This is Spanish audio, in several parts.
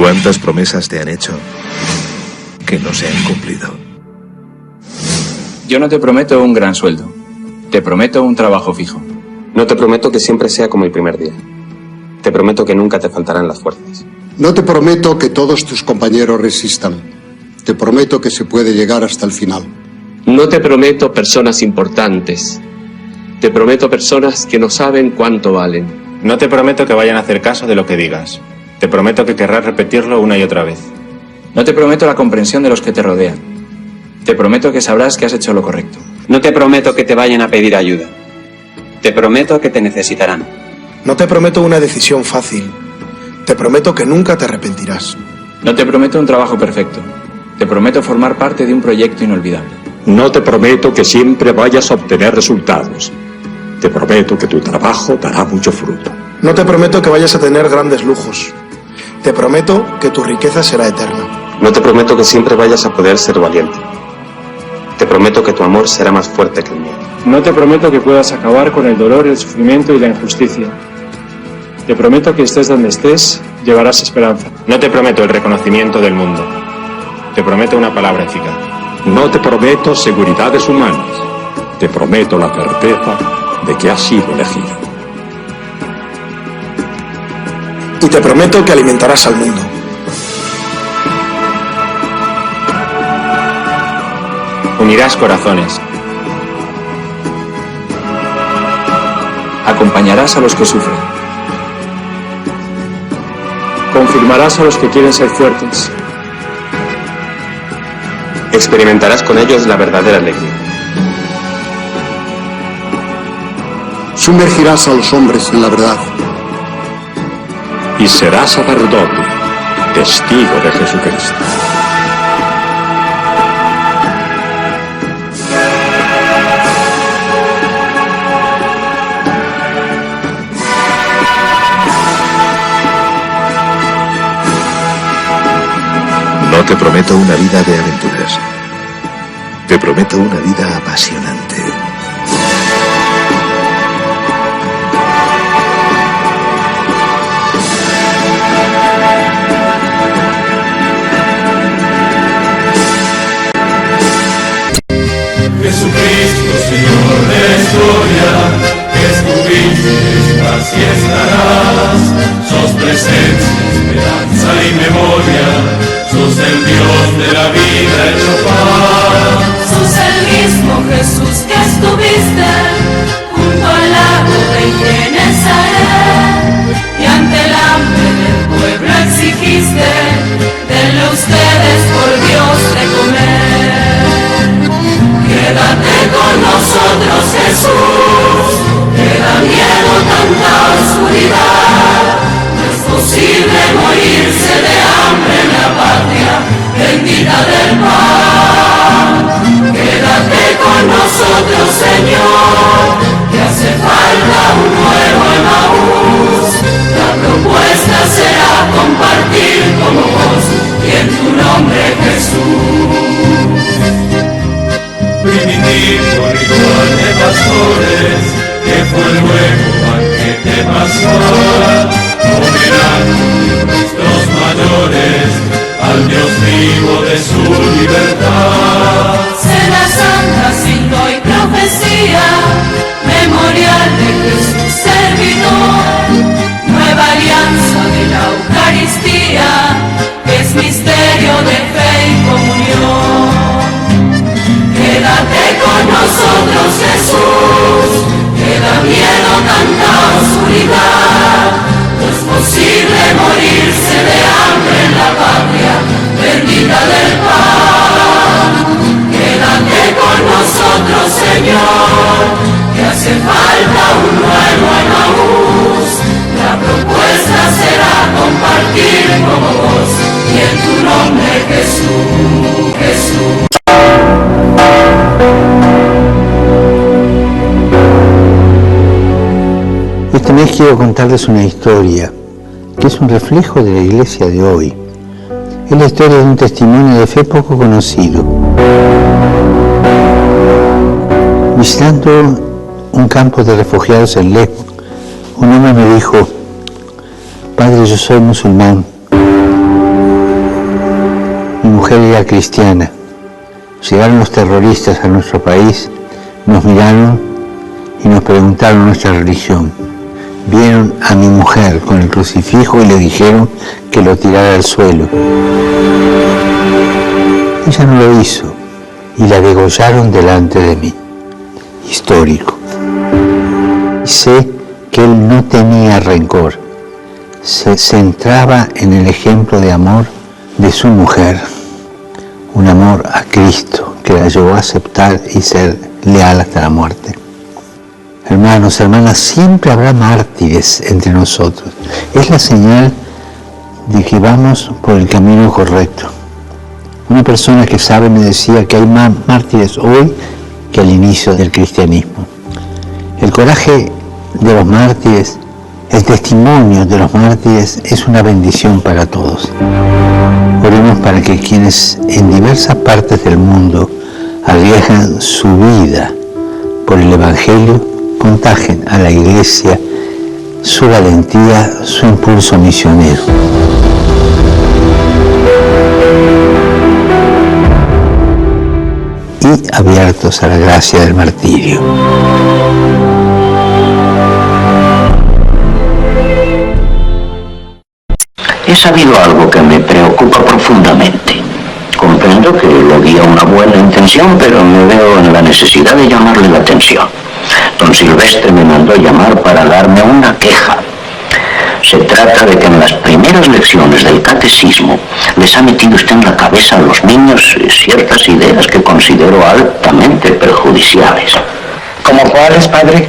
¿Cuántas promesas te han hecho que no se han cumplido? Yo no te prometo un gran sueldo. Te prometo un trabajo fijo. No te prometo que siempre sea como el primer día. Te prometo que nunca te faltarán las fuerzas. No te prometo que todos tus compañeros resistan. Te prometo que se puede llegar hasta el final. No te prometo personas importantes. Te prometo personas que no saben cuánto valen. No te prometo que vayan a hacer caso de lo que digas. Te prometo que querrás repetirlo una y otra vez. No te prometo la comprensión de los que te rodean. Te prometo que sabrás que has hecho lo correcto. No te prometo que te vayan a pedir ayuda. Te prometo que te necesitarán. No te prometo una decisión fácil. Te prometo que nunca te arrepentirás. No te prometo un trabajo perfecto. Te prometo formar parte de un proyecto inolvidable. No te prometo que siempre vayas a obtener resultados. Te prometo que tu trabajo dará mucho fruto. No te prometo que vayas a tener grandes lujos. Te prometo que tu riqueza será eterna. No te prometo que siempre vayas a poder ser valiente. Te prometo que tu amor será más fuerte que el mío. No te prometo que puedas acabar con el dolor, el sufrimiento y la injusticia. Te prometo que estés donde estés, llevarás esperanza. No te prometo el reconocimiento del mundo. Te prometo una palabra eficaz. No te prometo seguridades humanas. Te prometo la certeza de que has sido elegido. Y te prometo que alimentarás al mundo. Unirás corazones. Acompañarás a los que sufren. Confirmarás a los que quieren ser fuertes. Experimentarás con ellos la verdadera alegría. Sumergirás a los hombres en la verdad. Y serás sacerdote, testigo de Jesucristo. No te prometo una vida de aventuras. Te prometo una vida apasionante. Jesucristo, Señor de la historia, que estuviste, estás y estarás. Sos presencia, esperanza y memoria. Sos el Dios de la vida hecho paz. Sos el mismo Jesús que estuviste junto al lago de Genesaret, y ante el hambre del pueblo exigiste, denle ustedes por Dios de comer. Quédate con nosotros, Jesús, que da miedo tanta oscuridad. No es posible morirse de hambre en la patria bendita del pan. Quédate con nosotros, Señor, que hace falta un nuevo Emaús. La propuesta será compartir como vos y en tu nombre, Jesús. Primitivo ritual de pastores, que fue luego banquete pascual, homenaje de nuestros mayores al Dios vivo de su libertad. Cena santa, signo y profecía, memorial de Jesús servidor, nueva alianza de la Eucaristía, que es misterio de fe y comunión. Quédate con nosotros, Jesús, que da miedo tanta oscuridad. No es posible morirse de hambre en la patria bendita del pan. Quédate con nosotros, Señor, que hace falta un nuevo Emaús. La propuesta será compartir como vos y en tu nombre, Jesús, Jesús. Esta vez quiero contarles una historia que es un reflejo de la iglesia de hoy. Es la historia de un testimonio de fe poco conocido. Visitando un campo de refugiados en Lesbos, un hombre me dijo: Padre, yo soy musulmán, mujer era cristiana. Llegaron los terroristas a nuestro país, nos miraron y nos preguntaron nuestra religión. Vieron a mi mujer con el crucifijo y le dijeron que lo tirara al suelo. Ella no lo hizo y la degollaron delante de mí. Histórico. Sé que él no tenía rencor. Se centraba en el ejemplo de amor de su mujer. Un amor a Cristo que la llevó a aceptar y ser leal hasta la muerte. Hermanos, hermanas, siempre habrá mártires entre nosotros. Es la señal de que vamos por el camino correcto. Una persona que sabe me decía que hay más mártires hoy que al inicio del cristianismo. El coraje de los mártires, el testimonio de los mártires es una bendición para todos. Oremos para que quienes en diversas partes del mundo arriesgan su vida por el Evangelio contagien a la Iglesia su valentía, su impulso misionero. Y abiertos a la gracia del martirio. He sabido algo que me preocupa profundamente. Comprendo que lo guía una buena intención, pero me veo en la necesidad de llamarle la atención. Don Silvestre me mandó llamar para darme una queja. Se trata de que en las primeras lecciones del catecismo les ha metido usted en la cabeza a los niños ciertas ideas que considero altamente perjudiciales. ¿Cómo cuáles, padre?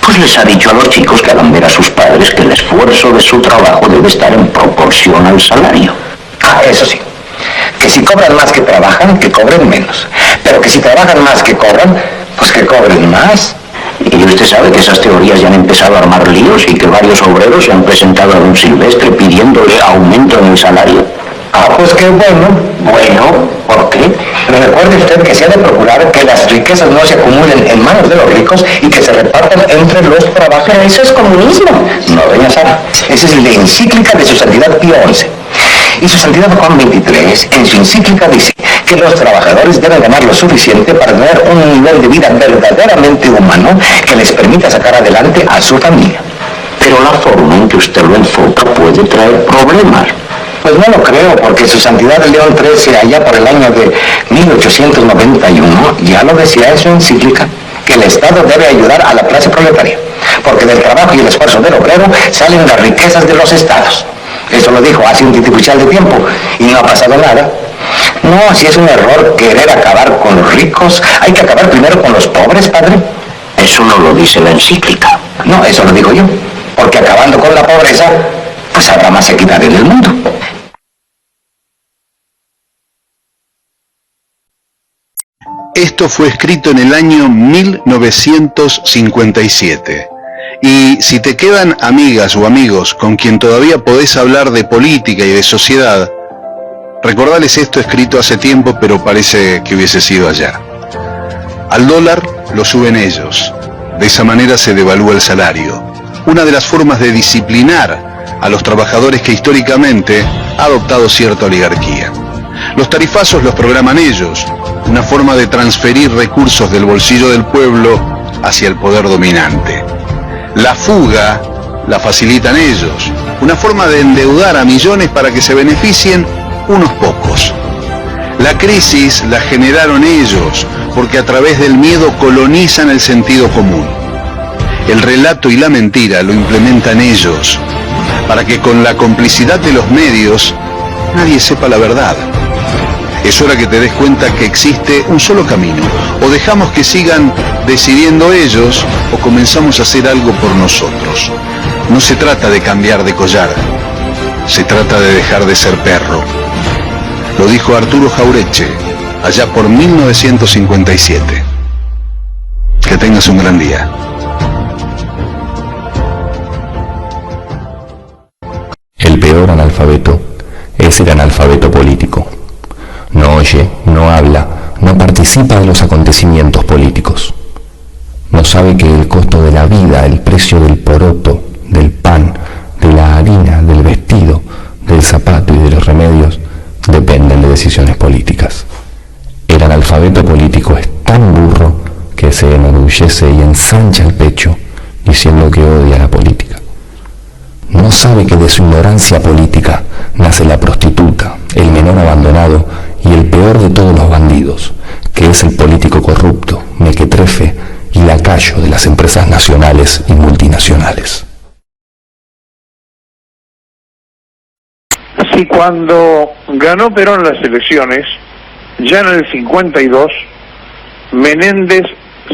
Pues les ha dicho a los chicos que hagan ver a sus padres que el esfuerzo de su trabajo debe estar en proporción al salario. Ah, eso sí. Que si cobran más que trabajan, que cobren menos. Pero que si trabajan más que cobran, pues que cobren más. Y usted sabe que esas teorías ya han empezado a armar líos y que varios obreros se han presentado a don Silvestre pidiéndole aumento en el salario. Ah, pues qué bueno. Bueno, ¿por qué? Pero recuerde usted que se ha de procurar que las riquezas no se acumulen en manos de los ricos y que se repartan entre los trabajadores. Pero eso es comunismo. No, doña Sara. Esa es la encíclica de su santidad Pío XI. Y su santidad Juan XXIII, en su encíclica, dice que los trabajadores deben ganar lo suficiente para tener un nivel de vida verdaderamente humano que les permita sacar adelante a su familia. Pero la forma en que usted lo enfoca puede traer problemas. Pues no lo creo, porque su santidad León XIII, allá por el año de 1891, ya lo decía en su encíclica, que el Estado debe ayudar a la clase proletaria, porque del trabajo y el esfuerzo del obrero salen las riquezas de los estados. Eso lo dijo hace un titipuchal de tiempo y no ha pasado nada. No, si es un error querer acabar con los ricos, hay que acabar primero con los pobres, padre. Eso no lo dice la encíclica. No, eso lo digo yo, porque acabando con la pobreza, pues habrá más equidad en el mundo. Esto fue escrito en el año 1957. Y si te quedan amigas o amigos con quien todavía podés hablar de política y de sociedad, recordales esto escrito hace tiempo, pero parece que hubiese sido ayer. Al dólar lo suben ellos. De esa manera se devalúa el salario. Una de las formas de disciplinar a los trabajadores que históricamente ha adoptado cierta oligarquía. Los tarifazos los programan ellos. Una forma de transferir recursos del bolsillo del pueblo hacia el poder dominante. La fuga la facilitan ellos, una forma de endeudar a millones para que se beneficien unos pocos. La crisis la generaron ellos, porque a través del miedo colonizan el sentido común. El relato y la mentira lo implementan ellos, para que con la complicidad de los medios nadie sepa la verdad. Es hora que te des cuenta que existe un solo camino. O dejamos que sigan decidiendo ellos, o comenzamos a hacer algo por nosotros. No se trata de cambiar de collar, se trata de dejar de ser perro. Lo dijo Arturo Jauretche, allá por 1957. Que tengas un gran día. El peor analfabeto es el analfabeto político. No oye, no habla, no participa de los acontecimientos políticos. No sabe que el costo de la vida, el precio del poroto, del pan, de la harina, del vestido, del zapato y de los remedios dependen de decisiones políticas. enorgullece y ensancha el pecho diciendo que odia la política. No sabe que de su ignorancia política nace la prostituta, el menor abandonado y el peor de todos los bandidos, que es el político corrupto, mequetrefe y lacayo de las empresas nacionales y multinacionales. Si cuando ganó Perón las elecciones, ya en el 52, Menéndez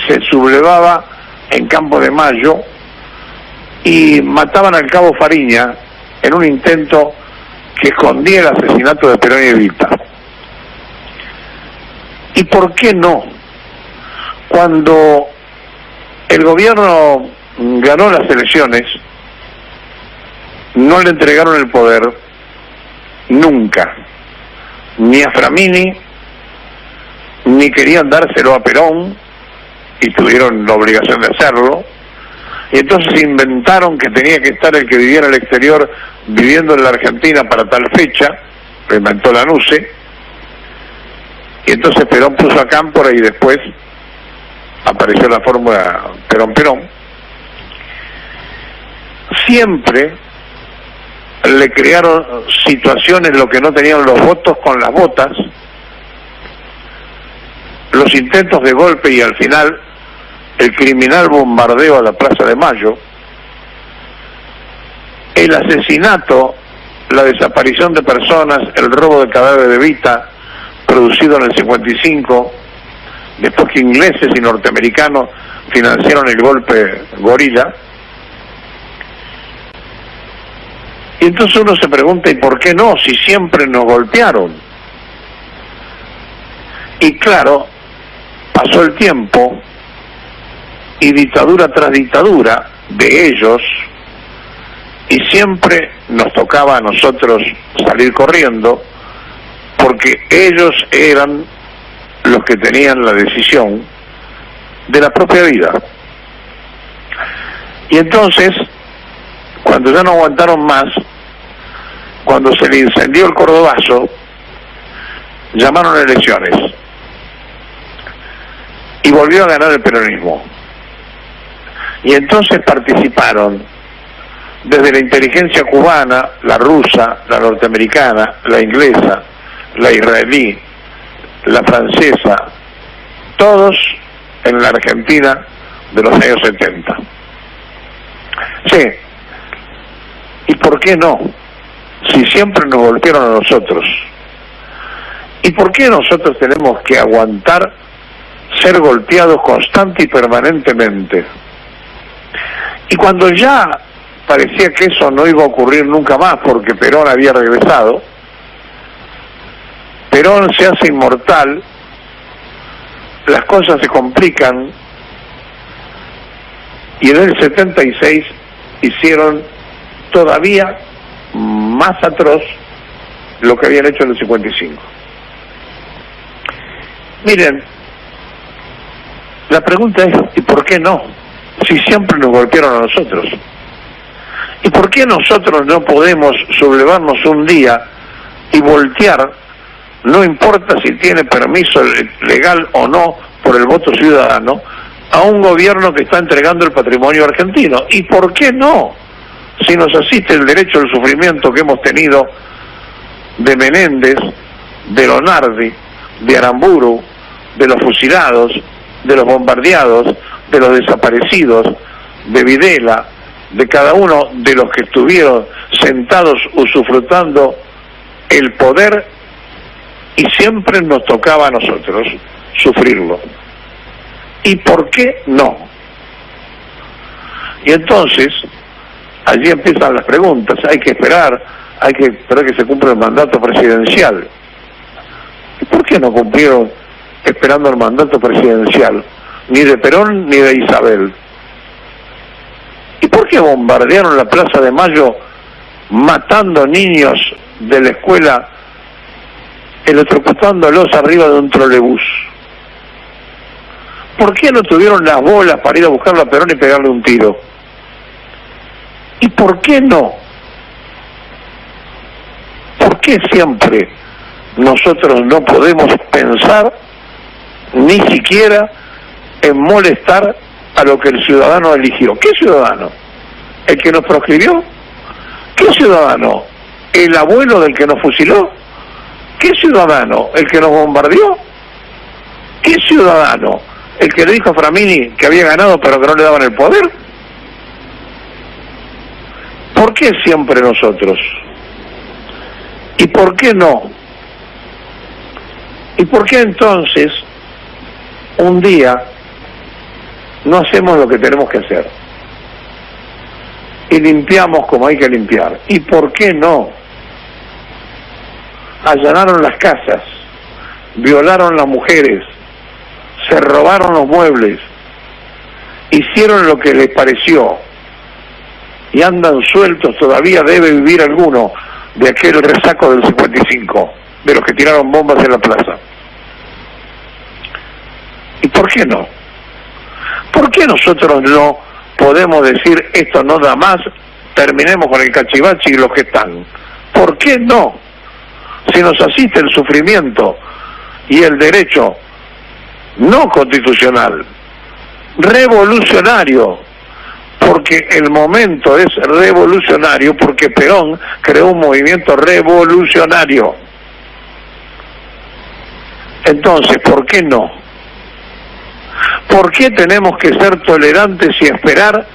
se sublevaba en Campo de Mayo y mataban al cabo Fariña en un intento que escondía el asesinato de Perón y Evita. ¿Y por qué no? Cuando el gobierno ganó las elecciones, no le entregaron el poder nunca, ni a Framini, ni querían dárselo a Perón, y tuvieron la obligación de hacerlo, y entonces inventaron que tenía que estar el que viviera en el exterior viviendo en la Argentina para tal fecha, lo inventó Lanusse, y entonces Perón puso a Cámpora y después apareció la fórmula Perón-Perón. Siempre le crearon situaciones en lo que no tenían los votos con las botas, los intentos de golpe y al final el criminal bombardeo a la Plaza de Mayo, el asesinato, la desaparición de personas, el robo del cadáver de Evita, producido en el 55, después que ingleses y norteamericanos financiaron el golpe gorila. Y entonces uno se pregunta, ¿y por qué no? Si siempre nos golpearon. Y claro, pasó el tiempo y dictadura tras dictadura de ellos, y siempre nos tocaba a nosotros salir corriendo porque ellos eran los que tenían la decisión de la propia vida. Y entonces, cuando ya no aguantaron más, cuando se le incendió el Cordobazo, llamaron a elecciones y volvió a ganar el peronismo. Y entonces participaron desde la inteligencia cubana, la rusa, la norteamericana, la inglesa, la israelí, la francesa, todos en la Argentina de los años 70. Sí, ¿y por qué no? Si siempre nos golpearon a nosotros. ¿Y por qué nosotros tenemos que aguantar ser golpeados constante y permanentemente? Y cuando ya parecía que eso no iba a ocurrir nunca más porque Perón había regresado, Perón se hace inmortal, las cosas se complican, y en el 76 hicieron todavía más atroz lo que habían hecho en el 55. Miren, la pregunta es, ¿y por qué no? Si siempre nos golpearon a nosotros. ¿Y por qué nosotros no podemos sublevarnos un día y voltear, no importa si tiene permiso legal o no por el voto ciudadano, a un gobierno que está entregando el patrimonio argentino? ¿Y por qué no? Si nos asiste el derecho al sufrimiento que hemos tenido de Menéndez, de Lonardi, de Aramburu, de los fusilados, de los bombardeados, de los desaparecidos, de Videla, de cada uno de los que estuvieron sentados usufructando el poder, y siempre nos tocaba a nosotros sufrirlo. ¿Y por qué no? Y entonces, allí empiezan las preguntas. Hay que esperar que se cumpla el mandato presidencial. ¿Y por qué no cumplieron esperando el mandato presidencial? Ni de Perón ni de Isabel. ¿Y por qué bombardearon la Plaza de Mayo matando niños de la escuela, electrocutándolos arriba de un trolebús? ¿Por qué no tuvieron las bolas para ir a buscarlo a Perón y pegarle un tiro? ¿Y por qué no? ¿Por qué siempre nosotros no podemos pensar ni siquiera en molestar a lo que el ciudadano eligió. ¿Qué ciudadano? ¿El que nos proscribió? ¿Qué ciudadano? ¿El abuelo del que nos fusiló? ¿Qué ciudadano? ¿El que nos bombardeó? ¿Qué ciudadano? ¿El que le dijo a Framini que había ganado pero que no le daban el poder? ¿Por qué siempre nosotros? ¿Y por qué no? ¿Y por qué entonces un día no hacemos lo que tenemos que hacer? Y limpiamos como hay que limpiar. ¿Y por qué no? Allanaron las casas, violaron las mujeres, se robaron los muebles, hicieron lo que les pareció y andan sueltos. Todavía debe vivir alguno de aquel resaco del 55, de los que tiraron bombas en la plaza. ¿Y por qué no? ¿Por qué nosotros no podemos decir esto no da más, terminemos con el cachivache y los que están? ¿Por qué no? Si nos asiste el sufrimiento y el derecho no constitucional, revolucionario, porque el momento es revolucionario, porque Perón creó un movimiento revolucionario. Entonces, ¿por qué no? ¿Por qué tenemos que ser tolerantes y esperar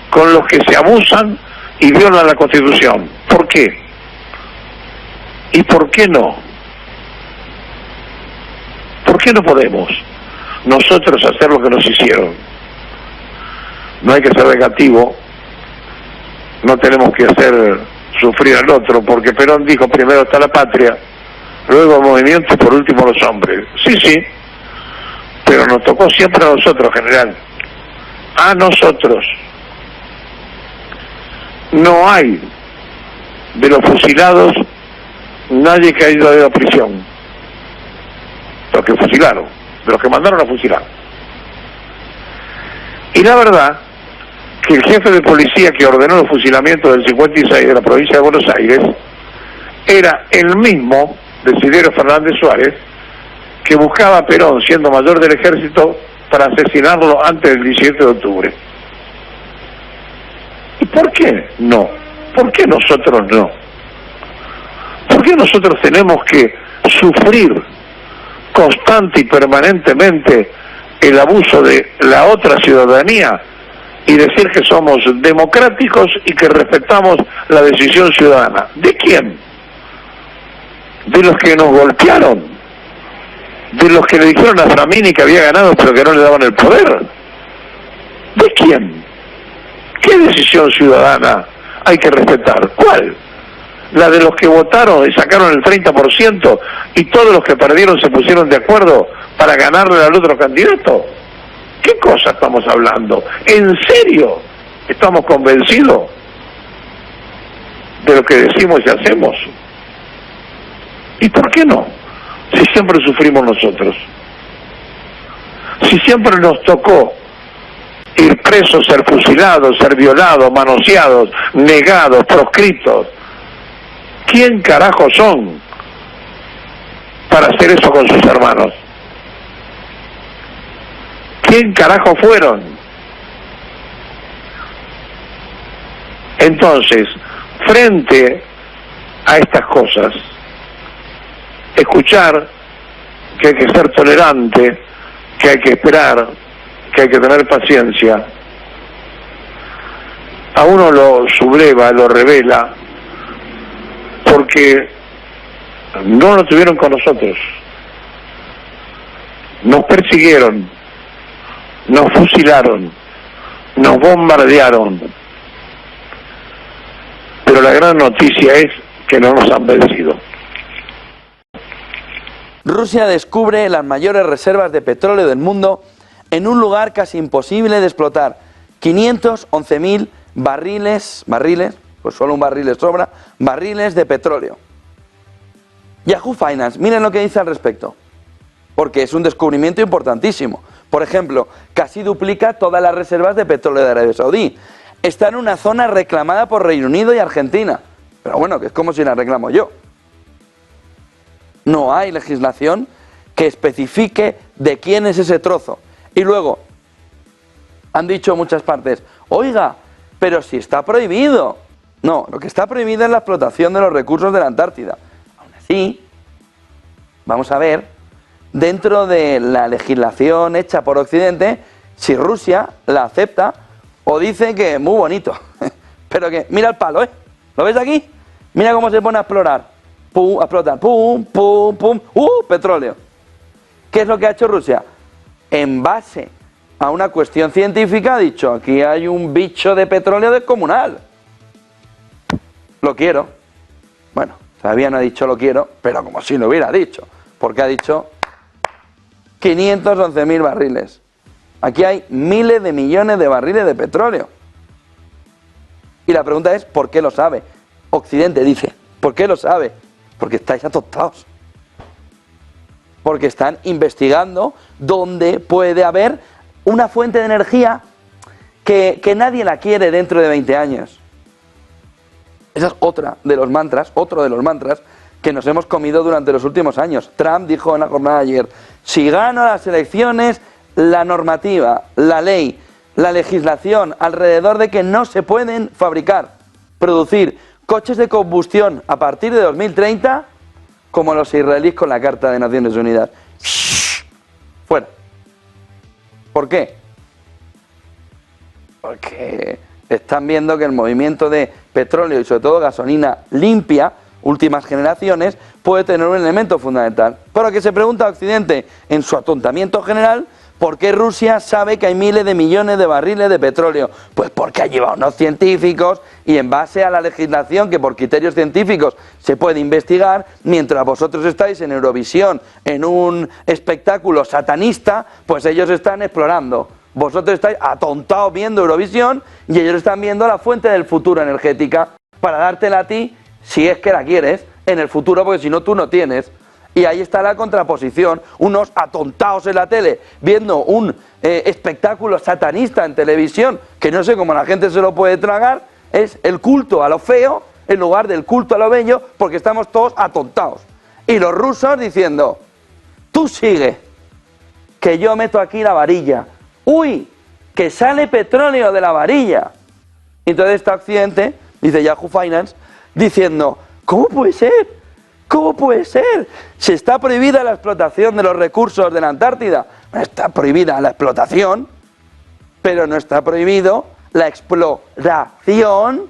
con los que se abusan y violan la Constitución? ¿Por qué? ¿Y por qué no? ¿Por qué no podemos nosotros hacer lo que nos hicieron? No hay que ser negativo, no tenemos que hacer sufrir al otro, porque Perón dijo primero está la patria, luego el movimiento y por último los hombres. Sí, sí, pero nos tocó siempre a nosotros, general. A nosotros. No hay de los fusilados nadie que haya ido a la prisión. Los que fusilaron, de los que mandaron a fusilar. Y la verdad que el jefe de policía que ordenó el fusilamiento del 56 de la provincia de Buenos Aires era el mismo Desiderio Fernández Suárez que buscaba a Perón, siendo mayor del ejército, para asesinarlo antes del 17 de octubre. ¿Y por qué no? ¿Por qué nosotros no? ¿Por qué nosotros tenemos que sufrir constante y permanentemente el abuso de la otra ciudadanía y decir que somos democráticos y que respetamos la decisión ciudadana? ¿De quién? ¿De los que nos golpearon? ¿De los que le dijeron a Framini que había ganado pero que no le daban el poder? ¿De quién? ¿Qué decisión ciudadana hay que respetar? ¿Cuál? ¿La de los que votaron y sacaron el 30% y todos los que perdieron se pusieron de acuerdo para ganarle al otro candidato? ¿Qué cosa estamos hablando? ¿En serio estamos convencidos de lo que decimos y hacemos? ¿Y por qué no? Si siempre sufrimos nosotros. Si siempre nos tocó ir presos, ser fusilados, ser violados, manoseados, negados, proscritos. ¿Quién carajo son para hacer eso con sus hermanos? ¿Quién carajo fueron? Entonces, frente a estas cosas, escuchar que hay que ser tolerante, que hay que esperar, que hay que tener paciencia, a uno lo subleva, lo revela, porque no lo tuvieron con nosotros. Nos persiguieron, nos fusilaron, nos bombardearon, pero la gran noticia es que no nos han vencido. Rusia descubre las mayores reservas de petróleo del mundo en un lugar casi imposible de explotar. 511.000 barriles, pues solo un barril les sobra, barriles de petróleo. Yahoo Finance, miren lo que dice al respecto, porque es un descubrimiento importantísimo. Por ejemplo, casi duplica todas las reservas de petróleo de Arabia Saudí. Está en una zona reclamada por Reino Unido y Argentina. Pero bueno, que es como si la reclamo yo. No hay legislación que especifique de quién es ese trozo. Y luego, Han dicho muchas partes, oiga, pero si está prohibido. No, lo que está prohibido es la explotación de los recursos de la Antártida. Aún así, vamos a ver, dentro de la legislación hecha por Occidente, si Rusia la acepta o dice que es muy bonito. Pero que, mira el palo, ¿eh? ¿Lo ves aquí? Mira cómo se pone a explorar. Pum, a explotar. Pum, pum, pum. Petróleo. ¿Qué es lo que ha hecho Rusia? En base a una cuestión científica ha dicho, aquí hay un bicho de petróleo descomunal. Lo quiero. Bueno, todavía no ha dicho lo quiero, pero como si lo hubiera dicho. Porque ha dicho 511.000 barriles. Aquí hay miles de millones de barriles de petróleo. Y la pregunta es, ¿por qué lo sabe? Occidente dice, ¿por qué lo sabe? Porque estáis atostados. Porque están investigando dónde puede haber una fuente de energía que nadie la quiere dentro de 20 años. Esa es otro de los mantras que nos hemos comido durante los últimos años. Trump dijo en la jornada de ayer, si gano las elecciones, la normativa, la ley, la legislación alrededor de que no se pueden fabricar, producir coches de combustión a partir de 2030, como los israelíes con la Carta de Naciones Unidas. Fuera. ¿Por qué? Porque están viendo que el movimiento de petróleo y sobre todo gasolina limpia, últimas generaciones, puede tener un elemento fundamental. Pero que se pregunta a Occidente, en su atontamiento general, ¿por qué Rusia sabe que hay miles de millones de barriles de petróleo? Pues porque ha llevado unos científicos y en base a la legislación que por criterios científicos se puede investigar, mientras vosotros estáis en Eurovisión, en un espectáculo satanista, pues ellos están explorando. Vosotros estáis atontados viendo Eurovisión y ellos están viendo la fuente del futuro energética para dártela a ti, si es que la quieres, en el futuro, porque si no tú no tienes. Y ahí está la contraposición, unos atontados en la tele, viendo un espectáculo satanista en televisión, que no sé cómo la gente se lo puede tragar, es el culto a lo feo en lugar del culto a lo bello, porque estamos todos atontados. Y los rusos diciendo, tú sigue, que yo meto aquí la varilla. ¡Uy! Que sale petróleo de la varilla. Entonces está Occidente, dice Yahoo Finance, diciendo, ¿cómo puede ser? ¿Cómo puede ser? Si está prohibida la explotación de los recursos de la Antártida. No está prohibida la explotación, pero no está prohibido la exploración,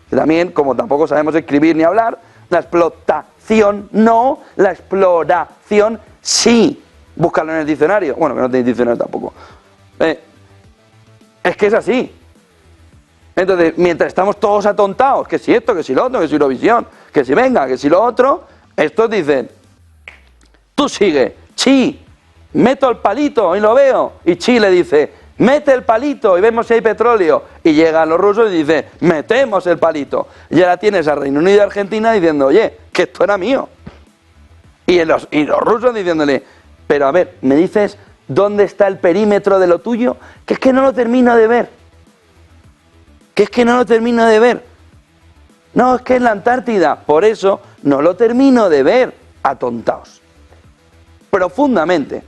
que también, como tampoco sabemos escribir ni hablar, la explotación no, la exploración sí. Búscalo en el diccionario. Bueno, que no tenéis diccionario tampoco. Es que es así. Entonces, mientras estamos todos atontados, que si esto, que si lo otro, que si Eurovisión, que si venga, que si lo otro, estos dicen, tú sigue, Chi, meto el palito y lo veo, y Chi le dice, mete el palito y vemos si hay petróleo, y llegan los rusos y dicen, metemos el palito, y ahora tienes a Reino Unido y Argentina diciendo, oye, que esto era mío, y los rusos diciéndole, pero a ver, me dices, ¿dónde está el perímetro de lo tuyo? Que es que no lo termino de ver. No, es que es la Antártida. Por eso no lo termino de ver. Atontaos. Profundamente.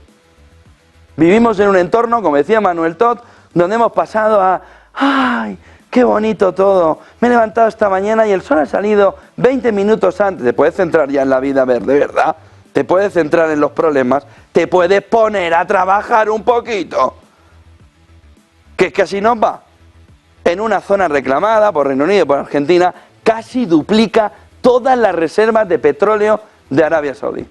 Vivimos en un entorno, como decía Manuel Todt, donde hemos pasado a... ¡Ay, qué bonito todo! Me he levantado esta mañana y el sol ha salido 20 minutos antes. Te puedes centrar ya en la vida verde, ¿verdad? Te puedes centrar en los problemas. Te puedes poner a trabajar un poquito. Que es que así nos va. En una zona reclamada por Reino Unido y por Argentina, casi duplica todas las reservas de petróleo de Arabia Saudí.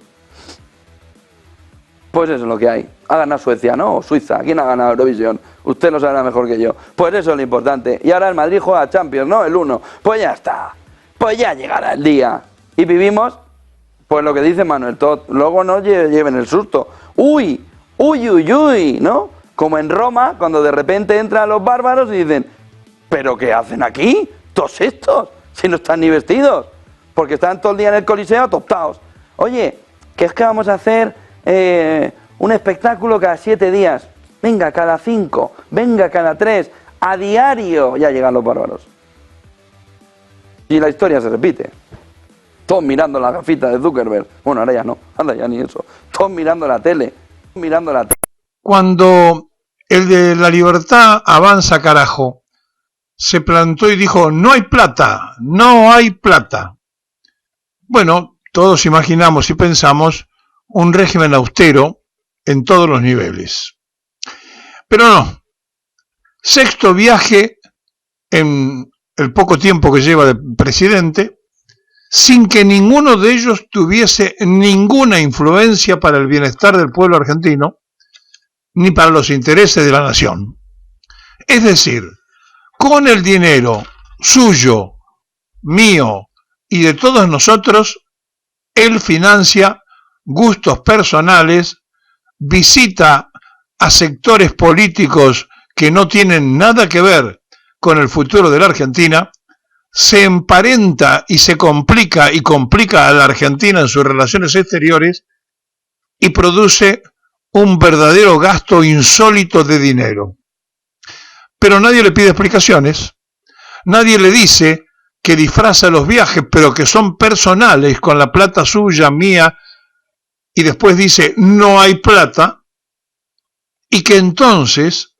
Pues eso es lo que hay. Ha ganado Suecia, ¿no? O Suiza. ¿Quién ha ganado Eurovisión? Usted lo sabrá mejor que yo. Pues eso es lo importante. Y ahora el Madrid juega a Champions, ¿no? El 1. Pues ya está. Pues ya llegará el día. Y vivimos, pues lo que dice Manuel Todt. Luego no lleven el susto. ¡Uy! ¡Uy, uy, uy! ¿No? Como en Roma, cuando de repente entran los bárbaros y dicen, ¿pero qué hacen aquí? Todos estos, si no están ni vestidos, porque están todo el día en el Coliseo atostados. Oye, ¿qué es que vamos a hacer un espectáculo cada 7 días? Venga, cada 5, venga, cada 3, a diario. Ya llegan los bárbaros. Y la historia se repite. Todos mirando la gafita de Zuckerberg. Bueno, ahora ya no, ahora ya ni eso. Todos mirando la tele, Cuando el de La Libertad Avanza Carajo se plantó y dijo: no hay plata, no hay plata. Bueno, todos imaginamos y pensamos un régimen austero en todos los niveles. Pero no. Sexto viaje en el poco tiempo que lleva de presidente, sin que ninguno de ellos tuviese ninguna influencia para el bienestar del pueblo argentino, ni para los intereses de la nación. Es decir, con el dinero suyo, mío y de todos nosotros, él financia gustos personales, visita a sectores políticos que no tienen nada que ver con el futuro de la Argentina, se emparenta y se complica a la Argentina en sus relaciones exteriores y produce un verdadero gasto insólito de dinero. Pero nadie le pide explicaciones, nadie le dice que disfraza los viajes, pero que son personales, con la plata suya, mía, y después dice no hay plata, y que entonces,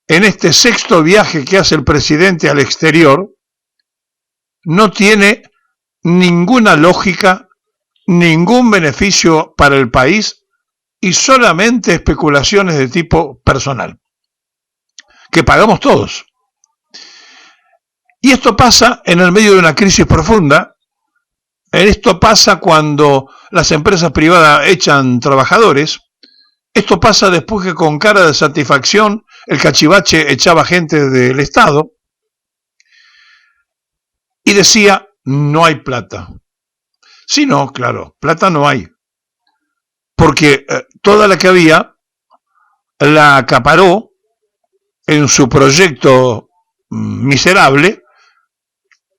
en este sexto viaje que hace el presidente al exterior, no tiene ninguna lógica, ningún beneficio para el país y solamente especulaciones de tipo personal, que pagamos todos. Y esto pasa en el medio de una crisis profunda. Esto pasa cuando las empresas privadas echan trabajadores. Esto pasa después que con cara de satisfacción el cachivache echaba gente del Estado y decía no hay plata. Sí, no, claro, plata no hay. Porque toda la que había la acaparó en su proyecto miserable,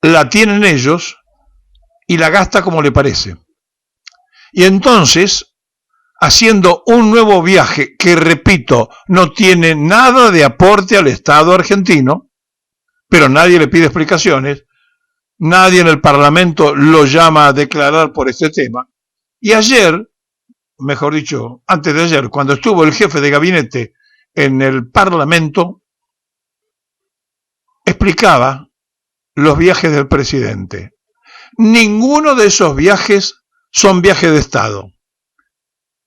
la tienen ellos y la gasta como le parece. Y entonces, haciendo un nuevo viaje que, repito, no tiene nada de aporte al Estado argentino, pero nadie le pide explicaciones, nadie en el Parlamento lo llama a declarar por este tema. Y ayer, mejor dicho, antes de ayer, cuando estuvo el jefe de gabinete en el Parlamento, explicaba los viajes del presidente. Ninguno de esos viajes son viajes de Estado.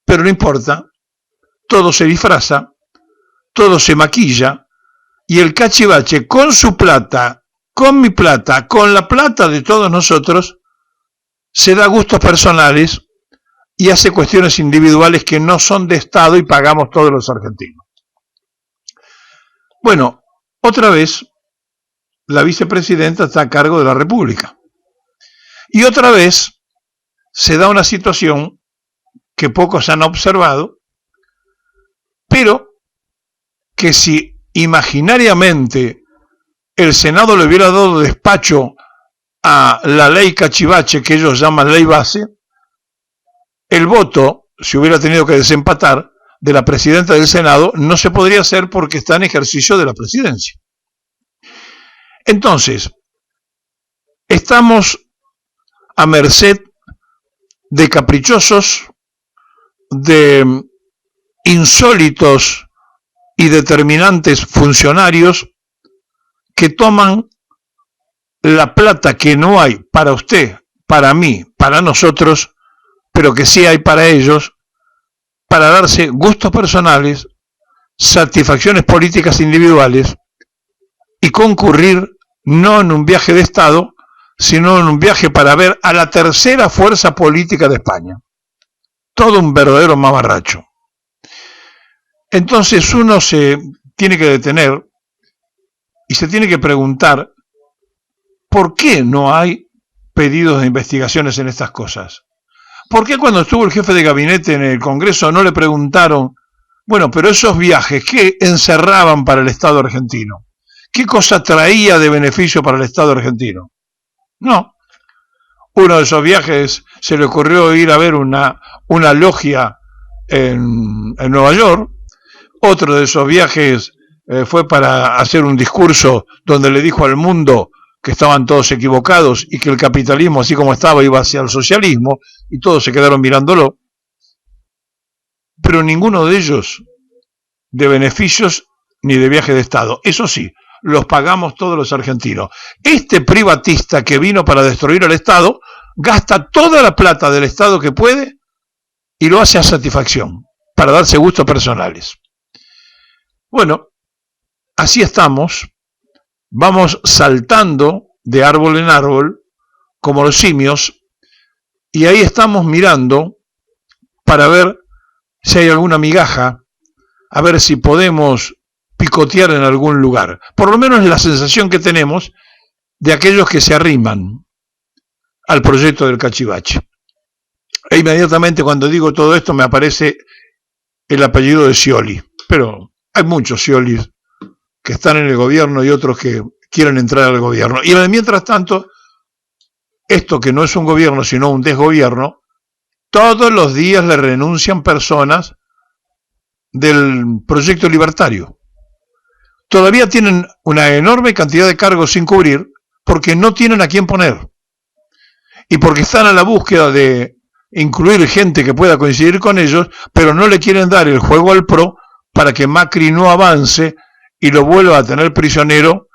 Pero no importa, todo se disfraza, todo se maquilla, y el cachivache con su plata, con mi plata, con la plata de todos nosotros, se da gustos personales y hace cuestiones individuales que no son de Estado y pagamos todos los argentinos. Bueno, otra vez, la vicepresidenta está a cargo de la República. Y otra vez se da una situación que pocos han observado, pero que si imaginariamente el Senado le hubiera dado despacho a la ley cachivache, que ellos llaman ley base, el voto, si hubiera tenido que desempatar, de la presidenta del Senado, no se podría hacer porque está en ejercicio de la presidencia. Entonces, estamos a merced de caprichosos, de insólitos y determinantes funcionarios que toman la plata que no hay para usted, para mí, para nosotros, pero que sí hay para ellos, para darse gustos personales, satisfacciones políticas individuales y concurrir no en un viaje de Estado, sino en un viaje para ver a la tercera fuerza política de España. Todo un verdadero mamarracho. Entonces uno se tiene que detener y se tiene que preguntar ¿por qué no hay pedidos de investigaciones en estas cosas? ¿Por qué cuando estuvo el jefe de gabinete en el Congreso no le preguntaron, bueno, pero esos viajes, ¿qué encerraban para el Estado argentino? ¿Qué cosa traía de beneficio para el Estado argentino? No. Uno de esos viajes se le ocurrió ir a ver una logia en Nueva York. Otro de esos viajes fue para hacer un discurso donde le dijo al mundo que estaban todos equivocados y que el capitalismo, así como estaba, iba hacia el socialismo, y todos se quedaron mirándolo. Pero ninguno de ellos de beneficios ni de viaje de Estado. Eso sí, los pagamos todos los argentinos. Este privatista que vino para destruir al Estado, gasta toda la plata del Estado que puede y lo hace a satisfacción, para darse gustos personales. Bueno, así estamos, vamos saltando de árbol en árbol, como los simios, y ahí estamos mirando para ver si hay alguna migaja, a ver si podemos picotear en algún lugar. Por lo menos es la sensación que tenemos de aquellos que se arriman al proyecto del cachivache. E inmediatamente cuando digo todo esto me aparece el apellido de Scioli, pero hay muchos Sciolis que están en el gobierno y otros que quieren entrar al gobierno. Y mientras tanto, esto que no es un gobierno sino un desgobierno, todos los días le renuncian personas del proyecto libertario. Todavía tienen una enorme cantidad de cargos sin cubrir porque no tienen a quién poner. Y porque están a la búsqueda de incluir gente que pueda coincidir con ellos, pero no le quieren dar el juego al PRO para que Macri no avance y lo vuelva a tener prisionero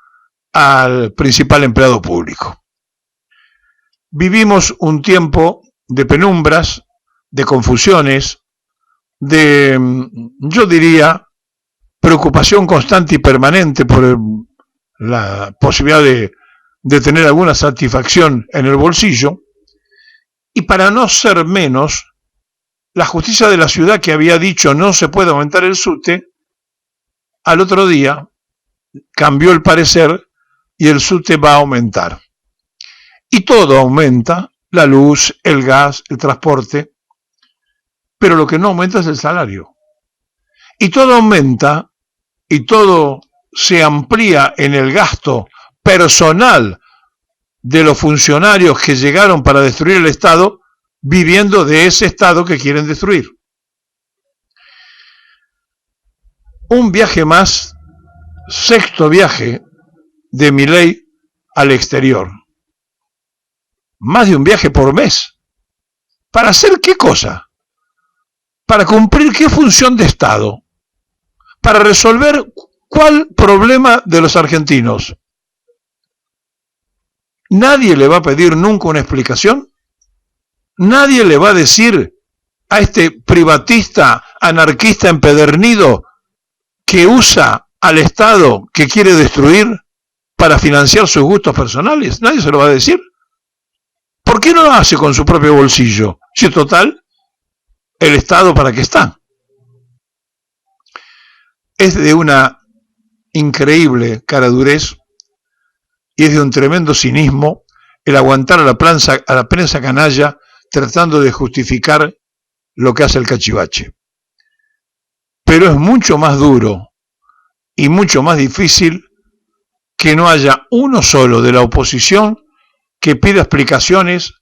al principal empleado público. Vivimos un tiempo de penumbras, de confusiones, de, yo diría, preocupación constante y permanente por la posibilidad de tener alguna satisfacción en el bolsillo, y para no ser menos, la justicia de la ciudad que había dicho no se puede aumentar el SUTE, al otro día cambió el parecer y el SUTE va a aumentar. Y todo aumenta, la luz, el gas, el transporte, pero lo que no aumenta es el salario. Y todo aumenta y todo se amplía en el gasto personal de los funcionarios que llegaron para destruir el Estado, viviendo de ese Estado que quieren destruir. Un viaje más, sexto viaje de Milei al exterior. Más de un viaje por mes. ¿Para hacer qué cosa? ¿Para cumplir qué función de Estado? ¿Para resolver cuál problema de los argentinos? ¿Nadie le va a pedir nunca una explicación? ¿Nadie le va a decir a este privatista, anarquista empedernido que usa al Estado que quiere destruir para financiar sus gustos personales? ¿Nadie se lo va a decir? ¿Por qué no lo hace con su propio bolsillo? Si total, el Estado ¿para qué está? Es de una increíble caradurez y es de un tremendo cinismo el aguantar a la prensa canalla tratando de justificar lo que hace el cachivache. Pero es mucho más duro y mucho más difícil que no haya uno solo de la oposición que pida explicaciones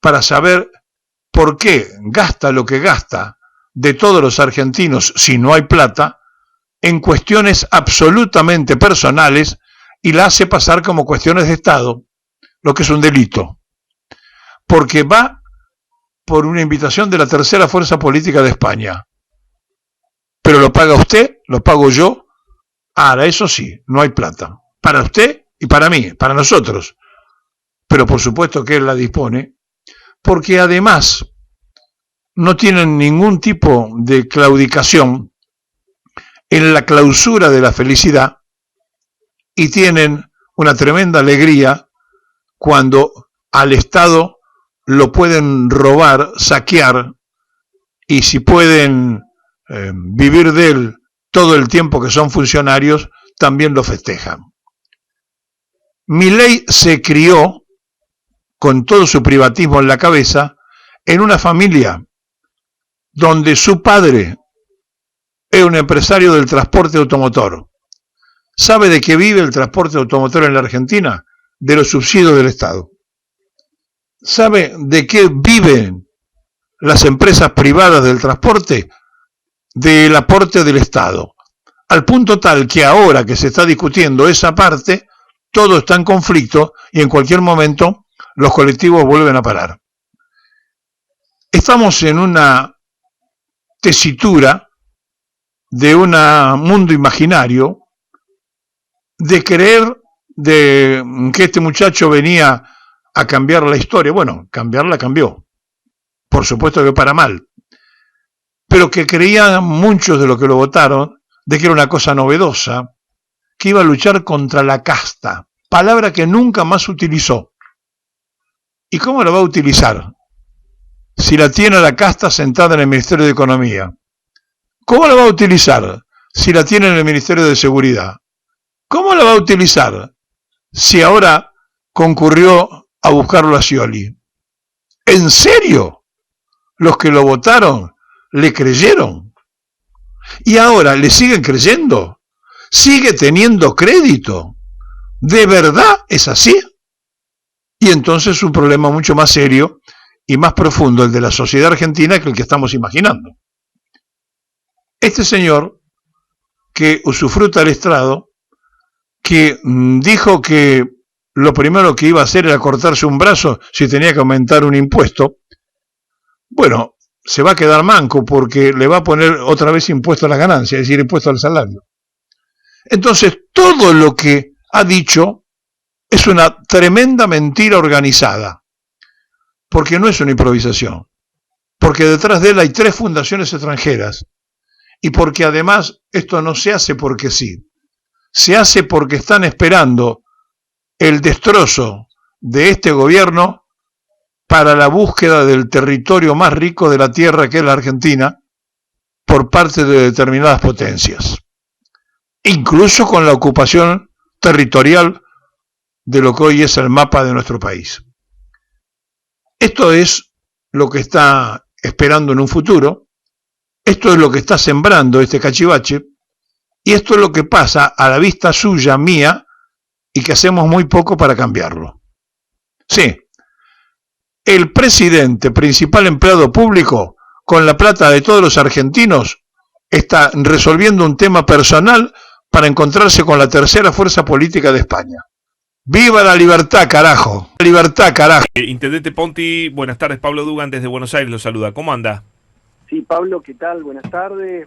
para saber por qué gasta lo que gasta de todos los argentinos si no hay plata en cuestiones absolutamente personales y la hace pasar como cuestiones de Estado, lo que es un delito, porque va por una invitación de la tercera fuerza política de España. Pero lo paga usted, lo pago yo. Ahora, eso sí, no hay plata. Para usted y para mí, para nosotros. Pero por supuesto que él la dispone, porque además no tienen ningún tipo de claudicación en la clausura de la felicidad y tienen una tremenda alegría cuando al Estado lo pueden robar, saquear, y si pueden vivir de él todo el tiempo que son funcionarios, también lo festejan. Milei se crió con todo su privatismo en la cabeza en una familia donde su padre es un empresario del transporte automotor. ¿Sabe de qué vive el transporte automotor en la Argentina? De los subsidios del Estado. ¿Sabe de qué viven las empresas privadas del transporte? Del aporte del Estado. Al punto tal que ahora que se está discutiendo esa parte, todo está en conflicto y en cualquier momento los colectivos vuelven a parar. Estamos en una tesitura de un mundo imaginario, de creer de que este muchacho venía a cambiar la historia. Bueno, cambiarla cambió, por supuesto que para mal, pero que creían muchos de los que lo votaron de que era una cosa novedosa, que iba a luchar contra la casta, palabra que nunca más utilizó. ¿Y cómo la va a utilizar? Si la tiene la casta sentada en el Ministerio de Economía. ¿Cómo la va a utilizar si la tiene en el Ministerio de Seguridad? ¿Cómo la va a utilizar si ahora concurrió a buscarlo a Scioli? ¿En serio? Los que lo votaron le creyeron. Y ahora le siguen creyendo. Sigue teniendo crédito. ¿De verdad es así? Y entonces un problema mucho más serio y más profundo, el de la sociedad argentina, que el que estamos imaginando. Este señor que usufruta el estrado, que dijo que lo primero que iba a hacer era cortarse un brazo si tenía que aumentar un impuesto, bueno, se va a quedar manco porque le va a poner otra vez impuesto a la ganancia, es decir, impuesto al salario. Entonces, todo lo que ha dicho es una tremenda mentira organizada, porque no es una improvisación, porque detrás de él hay 3 fundaciones extranjeras, y porque además esto no se hace porque sí, se hace porque están esperando el destrozo de este gobierno para la búsqueda del territorio más rico de la tierra, que es la Argentina, por parte de determinadas potencias, incluso con la ocupación territorial de lo que hoy es el mapa de nuestro país. Esto es lo que está esperando en un futuro, esto es lo que está sembrando este cachivache, y esto es lo que pasa a la vista suya, mía, y que hacemos muy poco para cambiarlo. Sí, el presidente, principal empleado público, con la plata de todos los argentinos, está resolviendo un tema personal para encontrarse con la tercera fuerza política de España. ¡Viva la libertad, carajo! ¡Libertad, carajo! Intendente Ponti, buenas tardes. Pablo Dugan desde Buenos Aires lo saluda. ¿Cómo anda? Sí, Pablo, ¿qué tal? Buenas tardes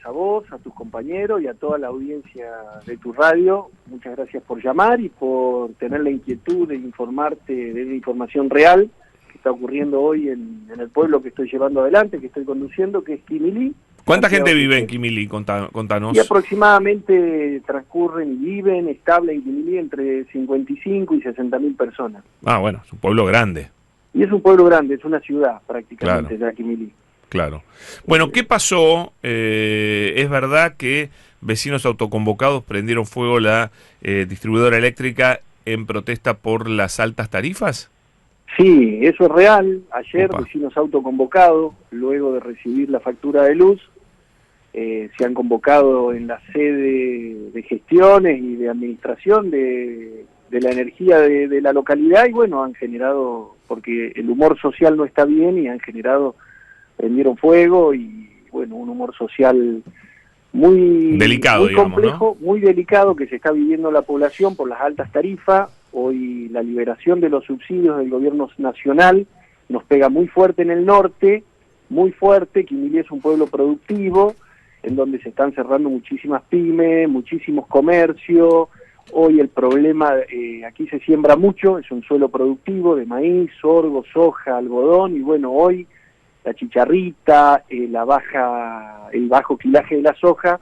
a vos, a tus compañeros y a toda la audiencia de tu radio. Muchas gracias por llamar y por tener la inquietud de informarte de la información real que está ocurriendo hoy en el pueblo que estoy llevando adelante, que estoy conduciendo, que es Quimilí. ¿Cuánta gente vive en Quimilí? Contanos. Y aproximadamente transcurren y viven estable en Quimilí entre 55 y 60.000 personas. Ah, bueno, es un pueblo grande. Y es un pueblo grande, es una ciudad prácticamente, ya Quimilí. Claro. Bueno, ¿qué pasó? ¿Es verdad que vecinos autoconvocados prendieron fuego la distribuidora eléctrica en protesta por las altas tarifas? Sí, eso es real. Ayer vecinos autoconvocados, luego de recibir la factura de luz, se han convocado en la sede de gestiones y de administración de la energía de la localidad y bueno, han generado, porque el humor social no está bien y prendieron fuego y bueno, un humor social muy delicado, muy complejo, digamos, ¿no? Muy delicado que se está viviendo la población por las altas tarifas. Hoy la liberación de los subsidios del gobierno nacional nos pega muy fuerte en el norte, muy fuerte. Quimilí es un pueblo productivo, en donde se están cerrando muchísimas pymes, muchísimos comercios. Hoy el problema, aquí se siembra mucho, es un suelo productivo de maíz, sorgo, soja, algodón, y bueno, hoy la chicharrita, el bajo quilaje de la soja,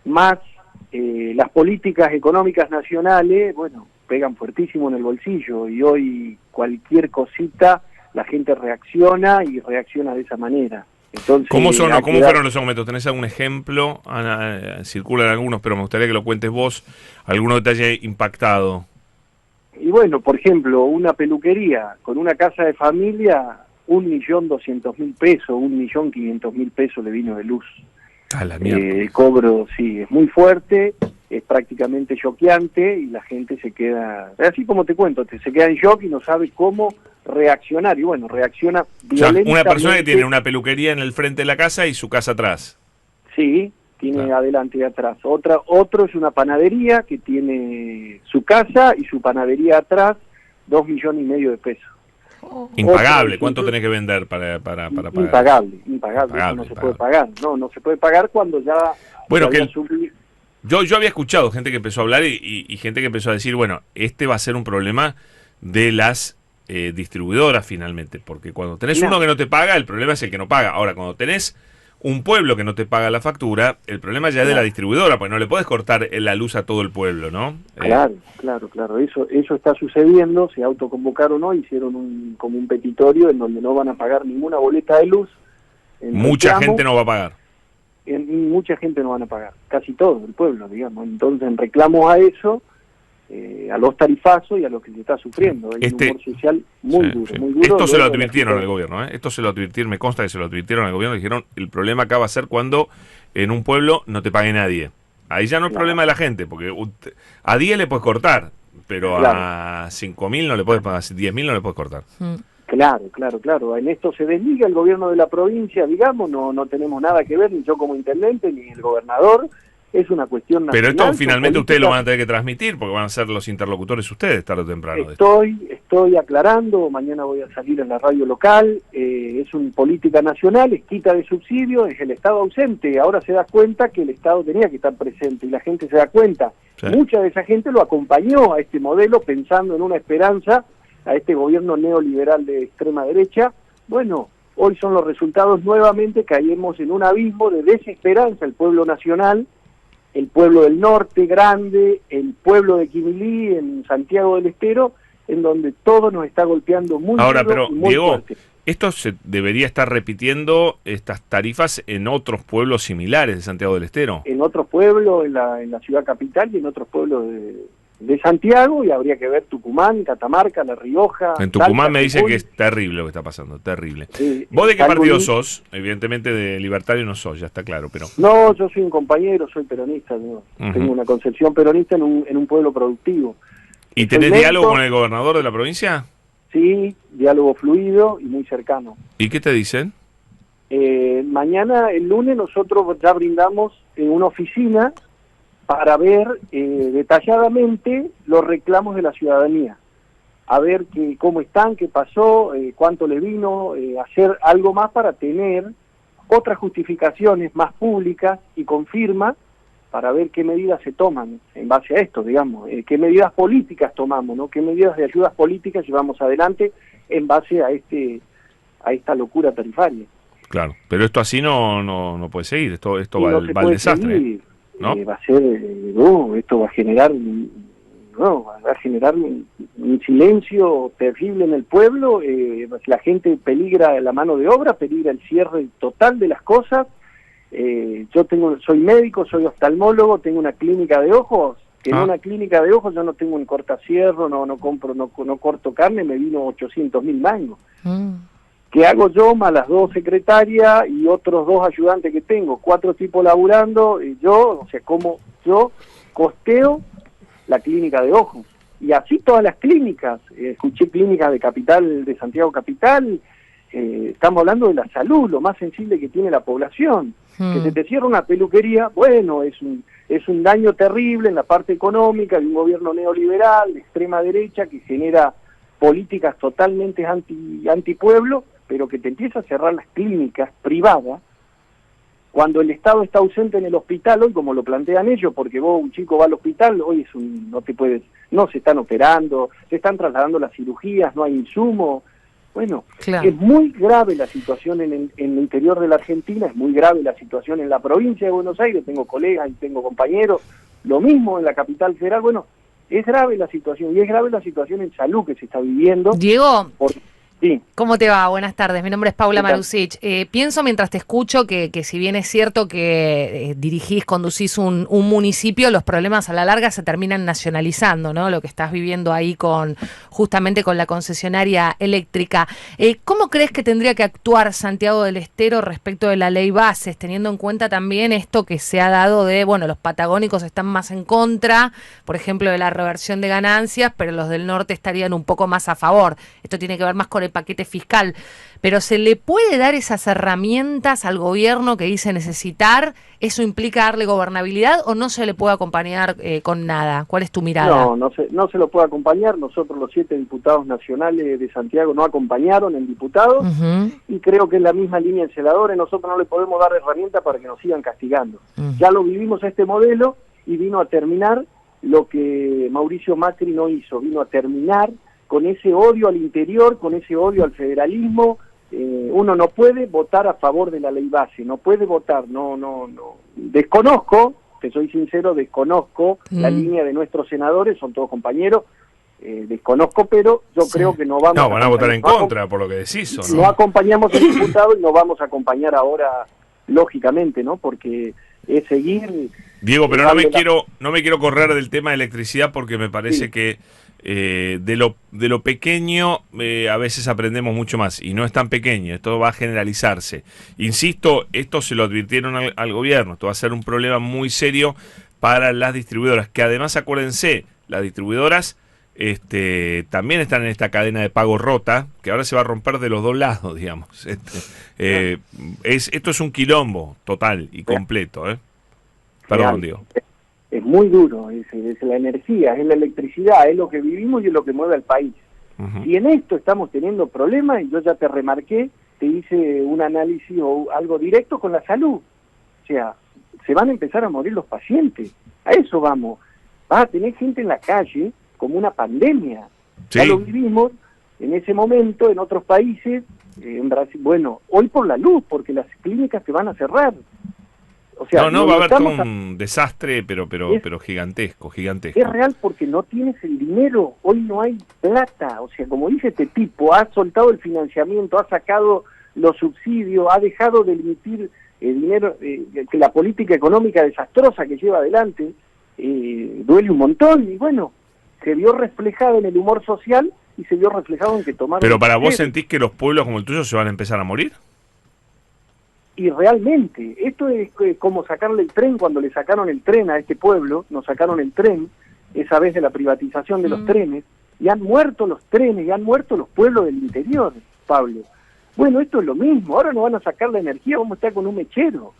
más las políticas económicas nacionales, bueno, pegan fuertísimo en el bolsillo, y hoy cualquier cosita la gente reacciona y reacciona de esa manera. Entonces, ¿Cómo fueron los aumentos? ¿Tenés algún ejemplo? Circulan algunos, pero me gustaría que lo cuentes vos, alguno que te haya impactado. Y bueno, por ejemplo, una peluquería con una casa de familia, 1.200.000 pesos, 1.500.000 pesos le vino de luz. El cobro, sí, es muy fuerte, es prácticamente choqueante y la gente se queda, así como te cuento, se queda en shock y no sabe cómo reaccionar, y bueno, reacciona violentamente. Una persona que tiene una peluquería en el frente de la casa y su casa atrás. Sí, tiene adelante y atrás. Otro es una panadería que tiene su casa y su panadería atrás, 2,5 millones de pesos. Impagable. ¿Cuánto tenés que vender para pagar? Impagable. Eso no se puede pagar. No se puede pagar cuando ya... Bueno, yo había escuchado gente que empezó a hablar y gente que empezó a decir, bueno, este va a ser un problema de las distribuidoras finalmente, porque cuando tenés uno que no te paga, el problema es el que no paga. Ahora, cuando tenés un pueblo que no te paga la factura, el problema ya es de la distribuidora, porque no le podés cortar la luz a todo el pueblo, ¿no? Claro. Eso está sucediendo, se autoconvocaron hoy, hicieron como un petitorio en donde no van a pagar ninguna boleta de luz. Mucha gente no va a pagar. Mucha gente no van a pagar, casi todo el pueblo, digamos. Entonces, en reclamos a eso, a los tarifazos y a lo que se está sufriendo. Hay un humor social muy duro. Esto se lo advirtieron al gobierno, ¿eh? Esto se lo advirtieron, me consta que se lo advirtieron al gobierno, dijeron, el problema acá va a ser cuando en un pueblo no te pague nadie. Ahí ya no es problema de la gente, porque a 10 le puedes cortar, pero a 5.000 no le puedes pagar, 10.000 no le puedes cortar. Claro. En esto se desliga el gobierno de la provincia, digamos, no tenemos nada que ver, ni yo como intendente, ni el gobernador. Es una cuestión nacional. Pero esto finalmente ustedes lo van a tener que transmitir, porque van a ser los interlocutores ustedes tarde o temprano. Estoy aclarando, mañana voy a salir en la radio local, es una política nacional, es quita de subsidios, es el Estado ausente. Ahora se da cuenta que el Estado tenía que estar presente y la gente se da cuenta. Sí. Mucha de esa gente lo acompañó a este modelo pensando en una esperanza, a este gobierno neoliberal de extrema derecha. Bueno, hoy son los resultados, nuevamente caemos en un abismo de desesperanza, el pueblo nacional, el pueblo del norte grande, el pueblo de Quimilí, en Santiago del Estero, en donde todo nos está golpeando muy Ahora, duro pero y muy Diego, fuerte. Esto se debería estar repitiendo estas tarifas en otros pueblos similares de Santiago del Estero. En otros pueblos, en la ciudad capital y en otros pueblos de Santiago, y habría que ver Tucumán, Catamarca, La Rioja. En Tucumán Salta, me dice Jujuy. que es terrible lo que está pasando, terrible. Sí, ¿Vos de qué algo partido muy- sos? Evidentemente de libertario no sos, ya está claro, pero... No, yo soy un compañero, soy peronista, ¿no? Ujú. Tengo una concepción peronista en un pueblo productivo. ¿Y tenés Soy diálogo médico. con el gobernador de la provincia? Sí, diálogo fluido y muy cercano. ¿Y qué te dicen? Mañana, el lunes, nosotros ya brindamos en una oficina para ver detalladamente los reclamos de la ciudadanía. A ver cómo están, qué pasó, cuánto les vino, hacer algo más para tener otras justificaciones más públicas y con firma para ver qué medidas se toman en base a esto, digamos, qué medidas políticas tomamos, ¿no? Qué medidas de ayudas políticas llevamos adelante en base a esta locura tarifaria. Claro, pero esto así no puede seguir, esto Y va, no se va al puede desastre, seguir, ¿no? va a ser, esto va a generar un silencio terrible en el pueblo, la gente peligra la mano de obra, peligra el cierre total de las cosas. Soy médico, soy oftalmólogo, tengo una clínica de ojos. En una clínica de ojos yo no tengo un cortacierro, no corto carne, me vino 800.000 mangos. ¿Qué hago yo? Más las 2 secretarias y otros 2 ayudantes que tengo, 4 tipos laburando, como yo costeo la clínica de ojos. Y así todas las clínicas, escuché clínicas de Capital, de Santiago Capital, estamos hablando de la salud, lo más sensible que tiene la población. Que se te cierra una peluquería, bueno, es un daño terrible en la parte económica de un gobierno neoliberal, de extrema derecha, que genera políticas totalmente antipueblo, pero que te empieza a cerrar las clínicas privadas, cuando el Estado está ausente en el hospital, hoy como lo plantean ellos, porque un chico va al hospital, hoy no se están operando, se están trasladando las cirugías, no hay insumo. Bueno, Claro. es muy grave la situación en el interior de la Argentina, es muy grave la situación en la provincia de Buenos Aires, tengo colegas y tengo compañeros, lo mismo en la capital federal. Bueno, es grave la situación, y es grave la situación en salud que se está viviendo. Diego, Sí. ¿cómo te va? Buenas tardes, mi nombre es Paula ¿Qué tal? Marusic. Pienso mientras te escucho que si bien es cierto que conducís un municipio, los problemas a la larga se terminan nacionalizando, ¿no? Lo que estás viviendo ahí justamente con la concesionaria eléctrica. ¿Cómo crees que tendría que actuar Santiago del Estero respecto de la ley bases, teniendo en cuenta también esto que se ha dado de, bueno, los patagónicos están más en contra, por ejemplo, de la reversión de ganancias, pero los del norte estarían un poco más a favor? Esto tiene que ver más con el paquete fiscal, pero ¿se le puede dar esas herramientas al gobierno que dice necesitar? ¿Eso implica darle gobernabilidad o no se le puede acompañar con nada? ¿Cuál es tu mirada? No se lo puede acompañar. Nosotros los 7 diputados nacionales de Santiago no acompañaron en diputados y creo que es la misma línea en senadores. Nosotros no le podemos dar herramientas para que nos sigan castigando. Ya lo vivimos a este modelo y vino a terminar lo que Mauricio Macri no hizo, vino a terminar con ese odio al interior, con ese odio al federalismo. Uno no puede votar a favor de la ley base, no puede votar, no. Desconozco, te soy sincero, desconozco la línea de nuestros senadores, son todos compañeros, desconozco, pero yo creo que no vamos van a votar en contra, por lo que decís, ¿o no? No acompañamos al diputado y no vamos a acompañar ahora, lógicamente, ¿no? Porque es seguir... Diego, pero no me quiero correr del tema de electricidad porque me parece que de lo pequeño a veces aprendemos mucho más, y no es tan pequeño, esto va a generalizarse. Insisto, esto se lo advirtieron al gobierno, esto va a ser un problema muy serio para las distribuidoras, que además, acuérdense, las distribuidoras también están en esta cadena de pago rota, que ahora se va a romper de los dos lados, digamos. Esto es un quilombo total y completo, Perdón, Diego. Es muy duro, es la energía, es la electricidad, es lo que vivimos y es lo que mueve al país. Y en esto estamos teniendo problemas, y yo ya te remarqué, te hice un análisis o algo directo con la salud. O sea, se van a empezar a morir los pacientes, a eso vamos. Vas a tener gente en la calle como una pandemia. Sí. Ya lo vivimos en ese momento en otros países, en Brasil. Bueno, hoy por la luz, porque las clínicas se van a cerrar. O sea, va a haber todo un desastre, pero gigantesco. Es real porque no tienes el dinero, hoy no hay plata. O sea, como dice este tipo, ha soltado el financiamiento, ha sacado los subsidios, ha dejado de emitir dinero, que la política económica desastrosa que lleva adelante duele un montón, y bueno, se vio reflejado en el humor social y se vio reflejado en que tomaron... Pero para vos, ¿sentís que los pueblos como el tuyo se van a empezar a morir? Y realmente, esto es como sacarle el tren. Cuando le sacaron el tren a este pueblo, nos sacaron el tren, esa vez de la privatización de los trenes, y han muerto los trenes, y han muerto los pueblos del interior, Pablo. Bueno, esto es lo mismo, ahora nos van a sacar la energía, vamos a estar con un mechero.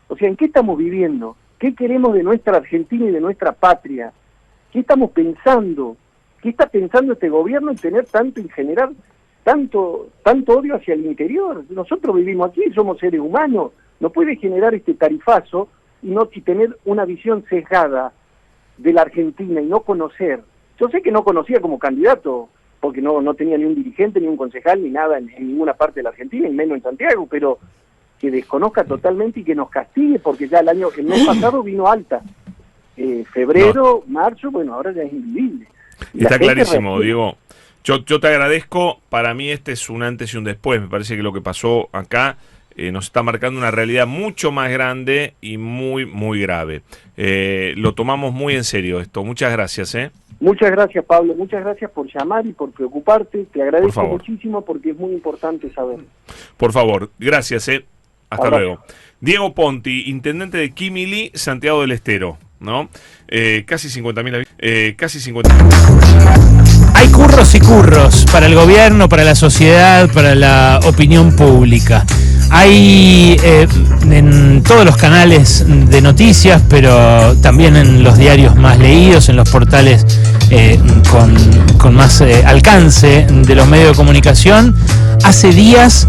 O sea, ¿en qué estamos viviendo? ¿Qué queremos de nuestra Argentina y de nuestra patria? ¿Qué estamos pensando? ¿Qué está pensando este gobierno en tener tanto, en generar tanto odio hacia el interior? Nosotros vivimos aquí, somos seres humanos, no puede generar este tarifazo y tener una visión sesgada de la Argentina y no conocer. Yo sé que no conocía como candidato, porque no tenía ni un dirigente, ni un concejal, ni nada en ninguna parte de la Argentina, y menos en Santiago, pero que desconozca totalmente y que nos castigue, porque ya el mes pasado vino alta. Febrero, marzo, bueno, ahora ya es invivible. Está clarísimo, Diego. Yo te agradezco. Para mí este es un antes y un después. Me parece que lo que pasó acá nos está marcando una realidad mucho más grande y muy, muy grave. Lo tomamos muy en serio esto. Muchas gracias. Muchas gracias, Pablo. Muchas gracias por llamar y por preocuparte. Te agradezco muchísimo porque es muy importante saber. Por favor, gracias. Hasta luego. Diego Ponti, intendente de Quimilí, Santiago del Estero, ¿no? Casi 50.000. Casi 50.000. Hay curros y curros para el gobierno, para la sociedad, para la opinión pública. Hay en todos los canales de noticias, pero también en los diarios más leídos, en los portales con más alcance de los medios de comunicación. Hace días,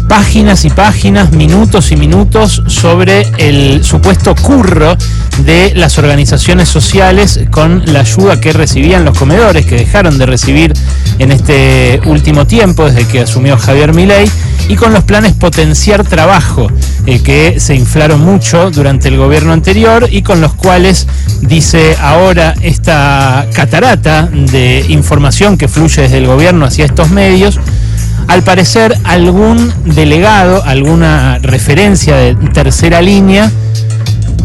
páginas y páginas, minutos y minutos sobre el supuesto curro de las organizaciones sociales con la ayuda que recibían los comedores, que dejaron de recibir en este último tiempo desde que asumió Javier Milei, y con los planes Potenciar Trabajo, que se inflaron mucho durante el gobierno anterior y con los cuales, dice ahora esta catarata de información que fluye desde el gobierno hacia estos medios, al parecer algún delegado, alguna referencia de tercera línea,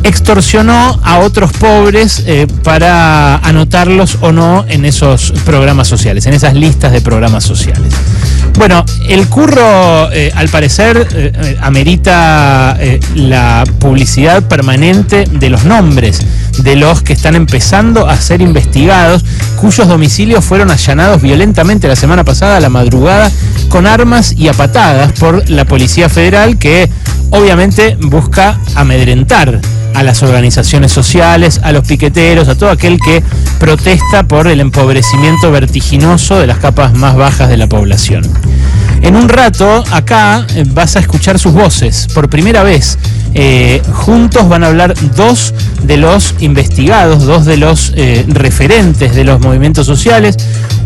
extorsionó a otros pobres para anotarlos o no en esos programas sociales, en esas listas de programas sociales. Bueno, el curro, al parecer, amerita la publicidad permanente de los nombres de los que están empezando a ser investigados, cuyos domicilios fueron allanados violentamente la semana pasada a la madrugada con armas y a patadas por la Policía Federal, que obviamente busca amedrentar a las organizaciones sociales, a los piqueteros, a todo aquel que protesta por el empobrecimiento vertiginoso de las capas más bajas de la población. En un rato, acá vas a escuchar sus voces por primera vez. Juntos van a hablar dos de los investigados, dos de los referentes de los movimientos sociales,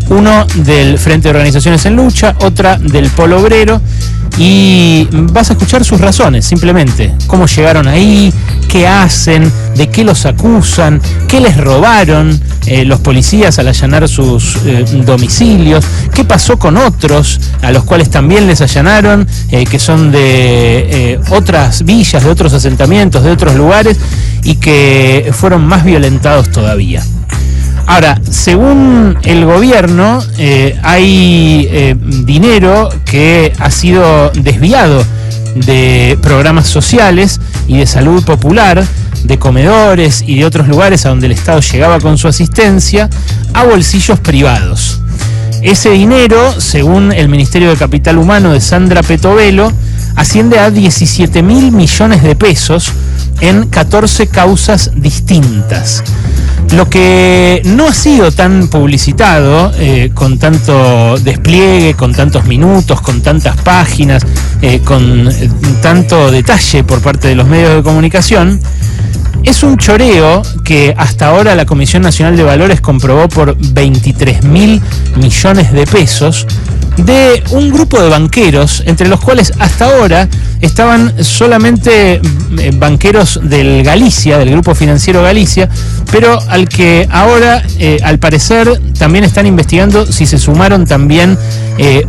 uno del Frente de Organizaciones en Lucha, otra del Polo Obrero, y vas a escuchar sus razones, simplemente, cómo llegaron ahí, qué hacen, de qué los acusan, qué les robaron los policías al allanar sus domicilios, qué pasó con otros a los cuales también les allanaron, que son de otras villas, de otros asentamientos, de otros lugares, y que fueron más violentados todavía. Ahora, según el gobierno, hay dinero que ha sido desviado de programas sociales y de salud popular, de comedores y de otros lugares a donde el Estado llegaba con su asistencia, a bolsillos privados. Ese dinero, según el Ministerio de Capital Humano de Sandra Petovelo, asciende a 17.000 millones de pesos en 14 causas distintas. Lo que no ha sido tan publicitado, con tanto despliegue, con tantos minutos, con tantas páginas, con tanto detalle por parte de los medios de comunicación, es un choreo que hasta ahora la Comisión Nacional de Valores comprobó por 23.000 millones de pesos de un grupo de banqueros, entre los cuales hasta ahora estaban solamente banqueros del Galicia, del Grupo Financiero Galicia, pero al que ahora, al parecer, también están investigando si se sumaron también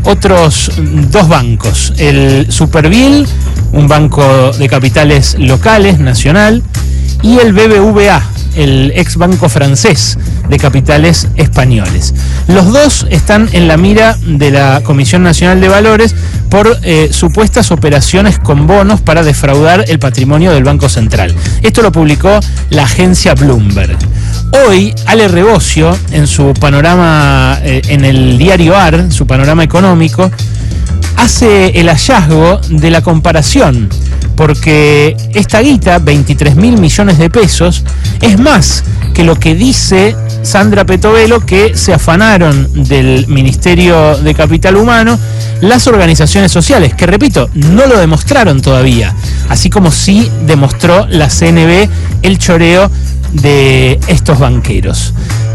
otros dos bancos, el Superviel, un banco de capitales locales, nacional, y el BBVA, el ex banco francés de capitales españoles. Los dos están en la mira de la Comisión Nacional de Valores por supuestas operaciones con bonos para defraudar el patrimonio del Banco Central. Esto lo publicó la agencia Bloomberg. Hoy, Ale Rebocio, en su panorama, en el diario AR, su panorama económico, hace el hallazgo de la comparación, porque esta guita, 23.000 millones de pesos, es más que lo que dice Sandra Petovelo que se afanaron del Ministerio de Capital Humano las organizaciones sociales, que repito, no lo demostraron todavía, así como sí demostró la CNB el choreo de estos banqueros.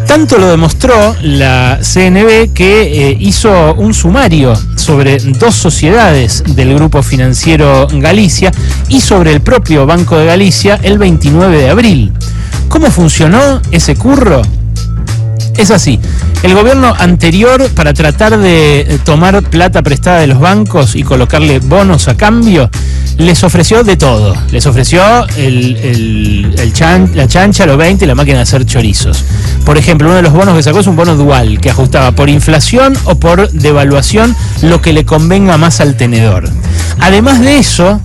Tanto lo demostró la CNB que hizo un sumario sobre dos sociedades del Grupo Financiero Galicia y sobre el propio Banco de Galicia el 29 de abril. ¿Cómo funcionó ese curro? Es así. El gobierno anterior, para tratar de tomar plata prestada de los bancos y colocarle bonos a cambio, les ofreció de todo. Les ofreció la chancha, los 20 y la máquina de hacer chorizos. Por ejemplo, uno de los bonos que sacó es un bono dual, que ajustaba por inflación o por devaluación lo que le convenga más al tenedor. Además de eso,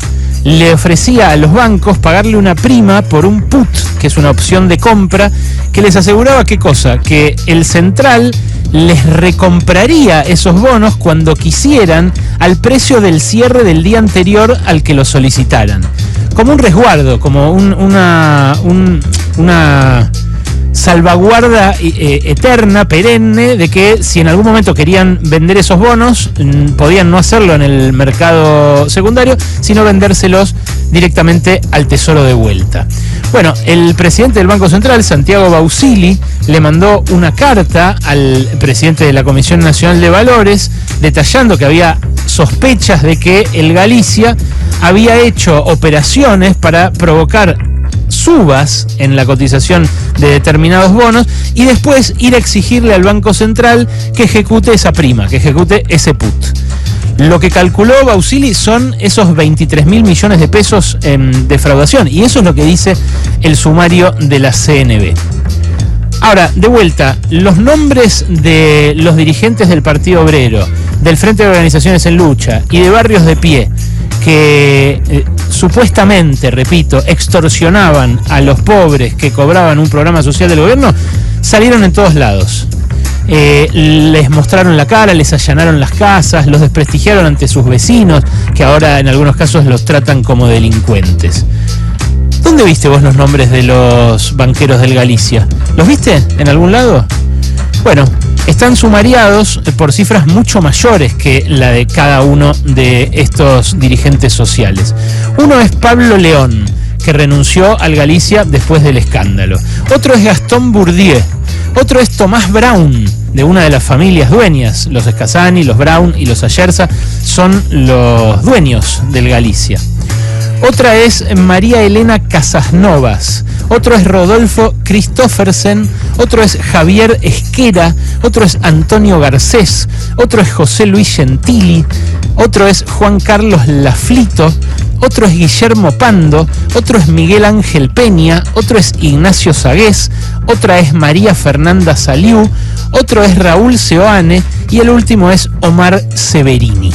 le ofrecía a los bancos pagarle una prima por un put, que es una opción de compra, que les aseguraba ¿qué cosa? Que el central les recompraría esos bonos cuando quisieran al precio del cierre del día anterior al que los solicitaran. Como un resguardo, como una salvaguarda eterna, perenne, de que si en algún momento querían vender esos bonos, podían no hacerlo en el mercado secundario, sino vendérselos directamente al Tesoro de vuelta. Bueno, el presidente del Banco Central, Santiago Bausili, le mandó una carta al presidente de la Comisión Nacional de Valores detallando que había sospechas de que el Galicia había hecho operaciones para provocar subas en la cotización de determinados bonos y después ir a exigirle al Banco Central que ejecute esa prima, que ejecute ese put. Lo que calculó Bausili son esos 23.000 millones de pesos en defraudación, y eso es lo que dice el sumario de la CNB. Ahora, de vuelta, los nombres de los dirigentes del Partido Obrero, del Frente de Organizaciones en Lucha y de Barrios de Pie, que supuestamente, repito, extorsionaban a los pobres que cobraban un programa social del gobierno, salieron en todos lados. Les mostraron la cara, les allanaron las casas, los desprestigiaron ante sus vecinos, que ahora en algunos casos los tratan como delincuentes. ¿Dónde viste vos los nombres de los banqueros del Galicia? ¿Los viste en algún lado? Bueno, están sumariados por cifras mucho mayores que la de cada uno de estos dirigentes sociales. Uno es Pablo León, que renunció al Galicia después del escándalo. Otro es Gastón Bourdieu. Otro es Tomás Brown, de una de las familias dueñas. Los Escasani, los Brown y los Ayerza son los dueños del Galicia. Otra es María Elena Casasnovas. Otro es Rodolfo Christoffersen. Otro es Javier Esquera. Otro es Antonio Garcés. Otro es José Luis Gentili. Otro es Juan Carlos Laflito. Otro es Guillermo Pando, otro es Miguel Ángel Peña, otro es Ignacio Sagués, otra es María Fernanda Saliú, otro es Raúl Seoane y el último es Omar Severini.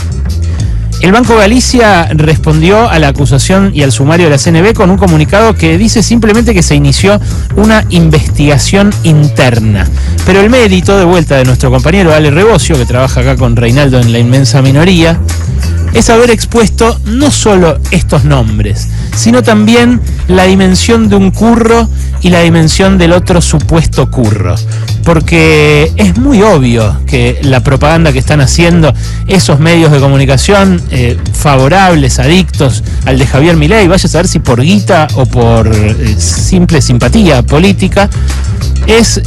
El Banco Galicia respondió a la acusación y al sumario de la CNV con un comunicado que dice simplemente que se inició una investigación interna. Pero el mérito, de vuelta de nuestro compañero Ale Rebocio, que trabaja acá con Reinaldo en La Inmensa Minoría, es haber expuesto no solo estos nombres, sino también la dimensión de un curro y la dimensión del otro supuesto curro. Porque es muy obvio que la propaganda que están haciendo esos medios de comunicación favorables, adictos al de Javier Milei, vaya a saber si por guita o por simple simpatía política, es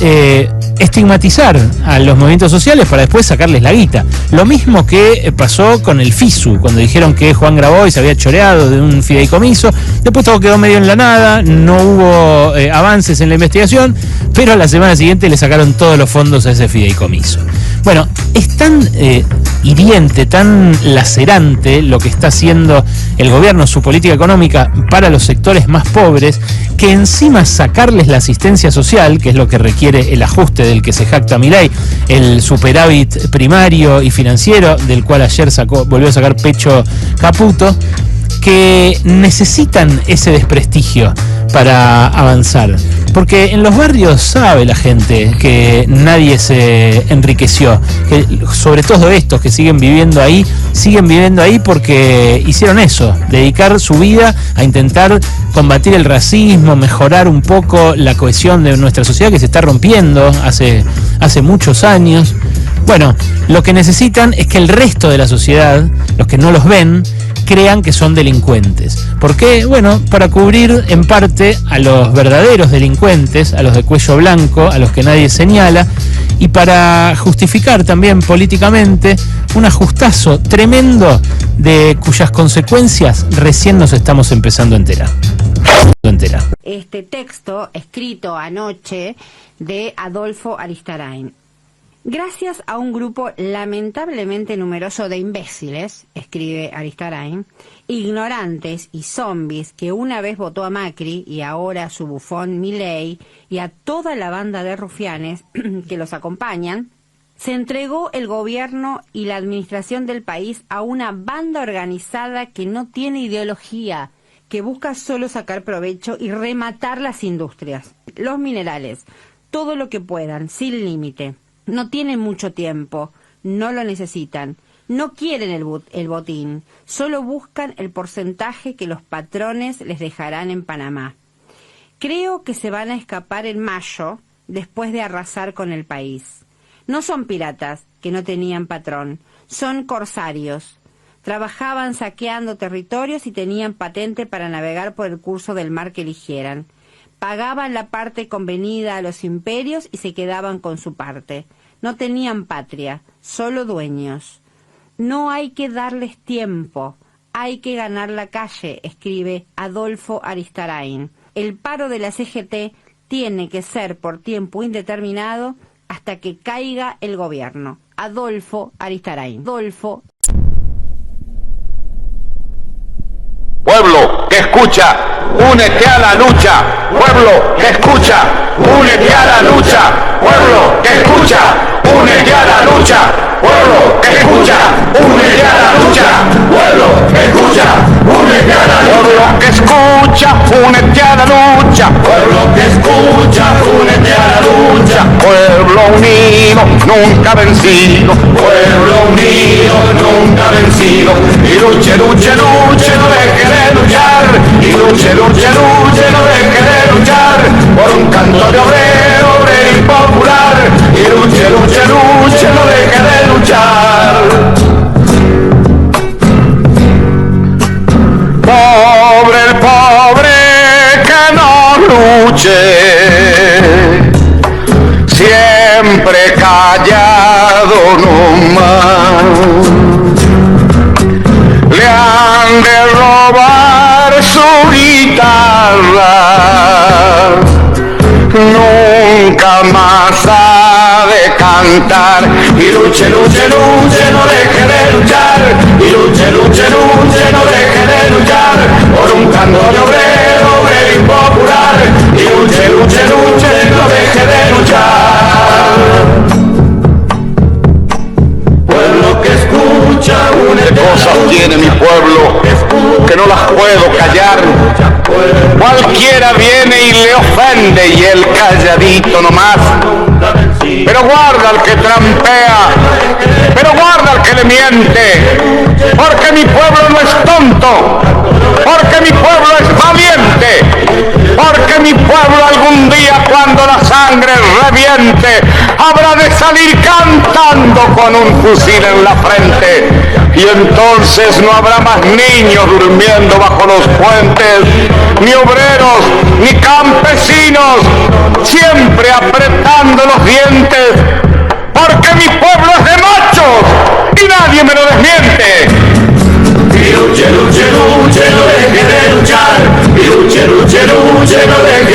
estigmatizar a los movimientos sociales para después sacarles la guita. Lo mismo que pasó con el FISU, cuando dijeron que Juan Grabois se había choreado de un fideicomiso, después todo quedó medio en la nada, no hubo avances en la investigación, pero la semana siguiente le sacaron todos los fondos a ese fideicomiso. Bueno, es tan hiriente, tan lacerante lo que está haciendo el gobierno, su política económica para los sectores más pobres, que encima sacarles la asistencia social, que es lo que requiere el ajuste del que se jacta Milei, el superávit primario y financiero del cual ayer volvió a sacar pecho Caputo, que necesitan ese desprestigio para avanzar. Porque en los barrios sabe la gente que nadie se enriqueció, que sobre todo estos que siguen viviendo ahí porque hicieron eso, dedicar su vida a intentar combatir el racismo, mejorar un poco la cohesión de nuestra sociedad que se está rompiendo hace muchos años. Bueno, lo que necesitan es que el resto de la sociedad, los que no los ven, crean que son delincuentes. ¿Por qué? Bueno, para cubrir en parte a los verdaderos delincuentes, a los de cuello blanco, a los que nadie señala, y para justificar también políticamente un ajustazo tremendo de cuyas consecuencias recién nos estamos empezando a enterar. Este texto escrito anoche de Adolfo Aristarain. Gracias a un grupo lamentablemente numeroso de imbéciles, escribe Aristarain, ignorantes y zombies que una vez votó a Macri y ahora a su bufón Milei y a toda la banda de rufianes que los acompañan, se entregó el gobierno y la administración del país a una banda organizada que no tiene ideología, que busca solo sacar provecho y rematar las industrias, los minerales, todo lo que puedan, sin límite. No tienen mucho tiempo, no lo necesitan, no quieren el botín, solo buscan el porcentaje que los patrones les dejarán en Panamá. Creo que se van a escapar en mayo, después de arrasar con el país. No son piratas, que no tenían patrón, son corsarios. Trabajaban saqueando territorios y tenían patente para navegar por el curso del mar que eligieran. Pagaban la parte convenida a los imperios y se quedaban con su parte. No tenían patria, solo dueños. No hay que darles tiempo, hay que ganar la calle, escribe Adolfo Aristarain. El paro de la CGT tiene que ser por tiempo indeterminado hasta que caiga el gobierno. Adolfo Aristarain. Adolfo. Pueblo que escucha, únete a la lucha. Pueblo que escucha, únete a la lucha. Pueblo que escucha, únete a la lucha. pueblo que escucha, únete a la lucha, pueblo que escucha, únete a la lucha, pueblo que escucha, únete a la lucha, pueblo que escucha, únete a la lucha, pueblo unido, nunca vencido, pueblo unido, nunca vencido, y luche, luche, luche, no deje de luchar, y luche, luche, luche, no deje de luchar, por un canto de obrero, obrero y popular, y luche, luche, luche, no deje de luchar. Pobre el pobre que no luche, siempre callado nomás, le han de robar su guitarra, nunca más ha de cantar, y luche, luche, luche, no deje de luchar, y luche, luche, luche, no deje de luchar, por un canto de obrero, obrero y popular, y luche, luche, luche, no deje de luchar. Pueblo que escucha, ¿qué cosas tiene mi pueblo que no las puedo callar? Cualquiera viene y le ofende y él calladito nomás. Pero guarda al que trampea, pero guarda al que le miente, porque mi pueblo no es tonto, porque mi pueblo es valiente, porque mi pueblo algún día cuando la sangre reviente habrá de salir cantando con un fusil en la frente, y entonces no habrá más niños durmiendo bajo los puentes, ni obreros, ni campesinos, siempre apretando los dientes, porque mi pueblo es de machos y nadie me lo desmiente. Y luche, luche, luche, no deje de luchar, y luche, luche, luche, no deje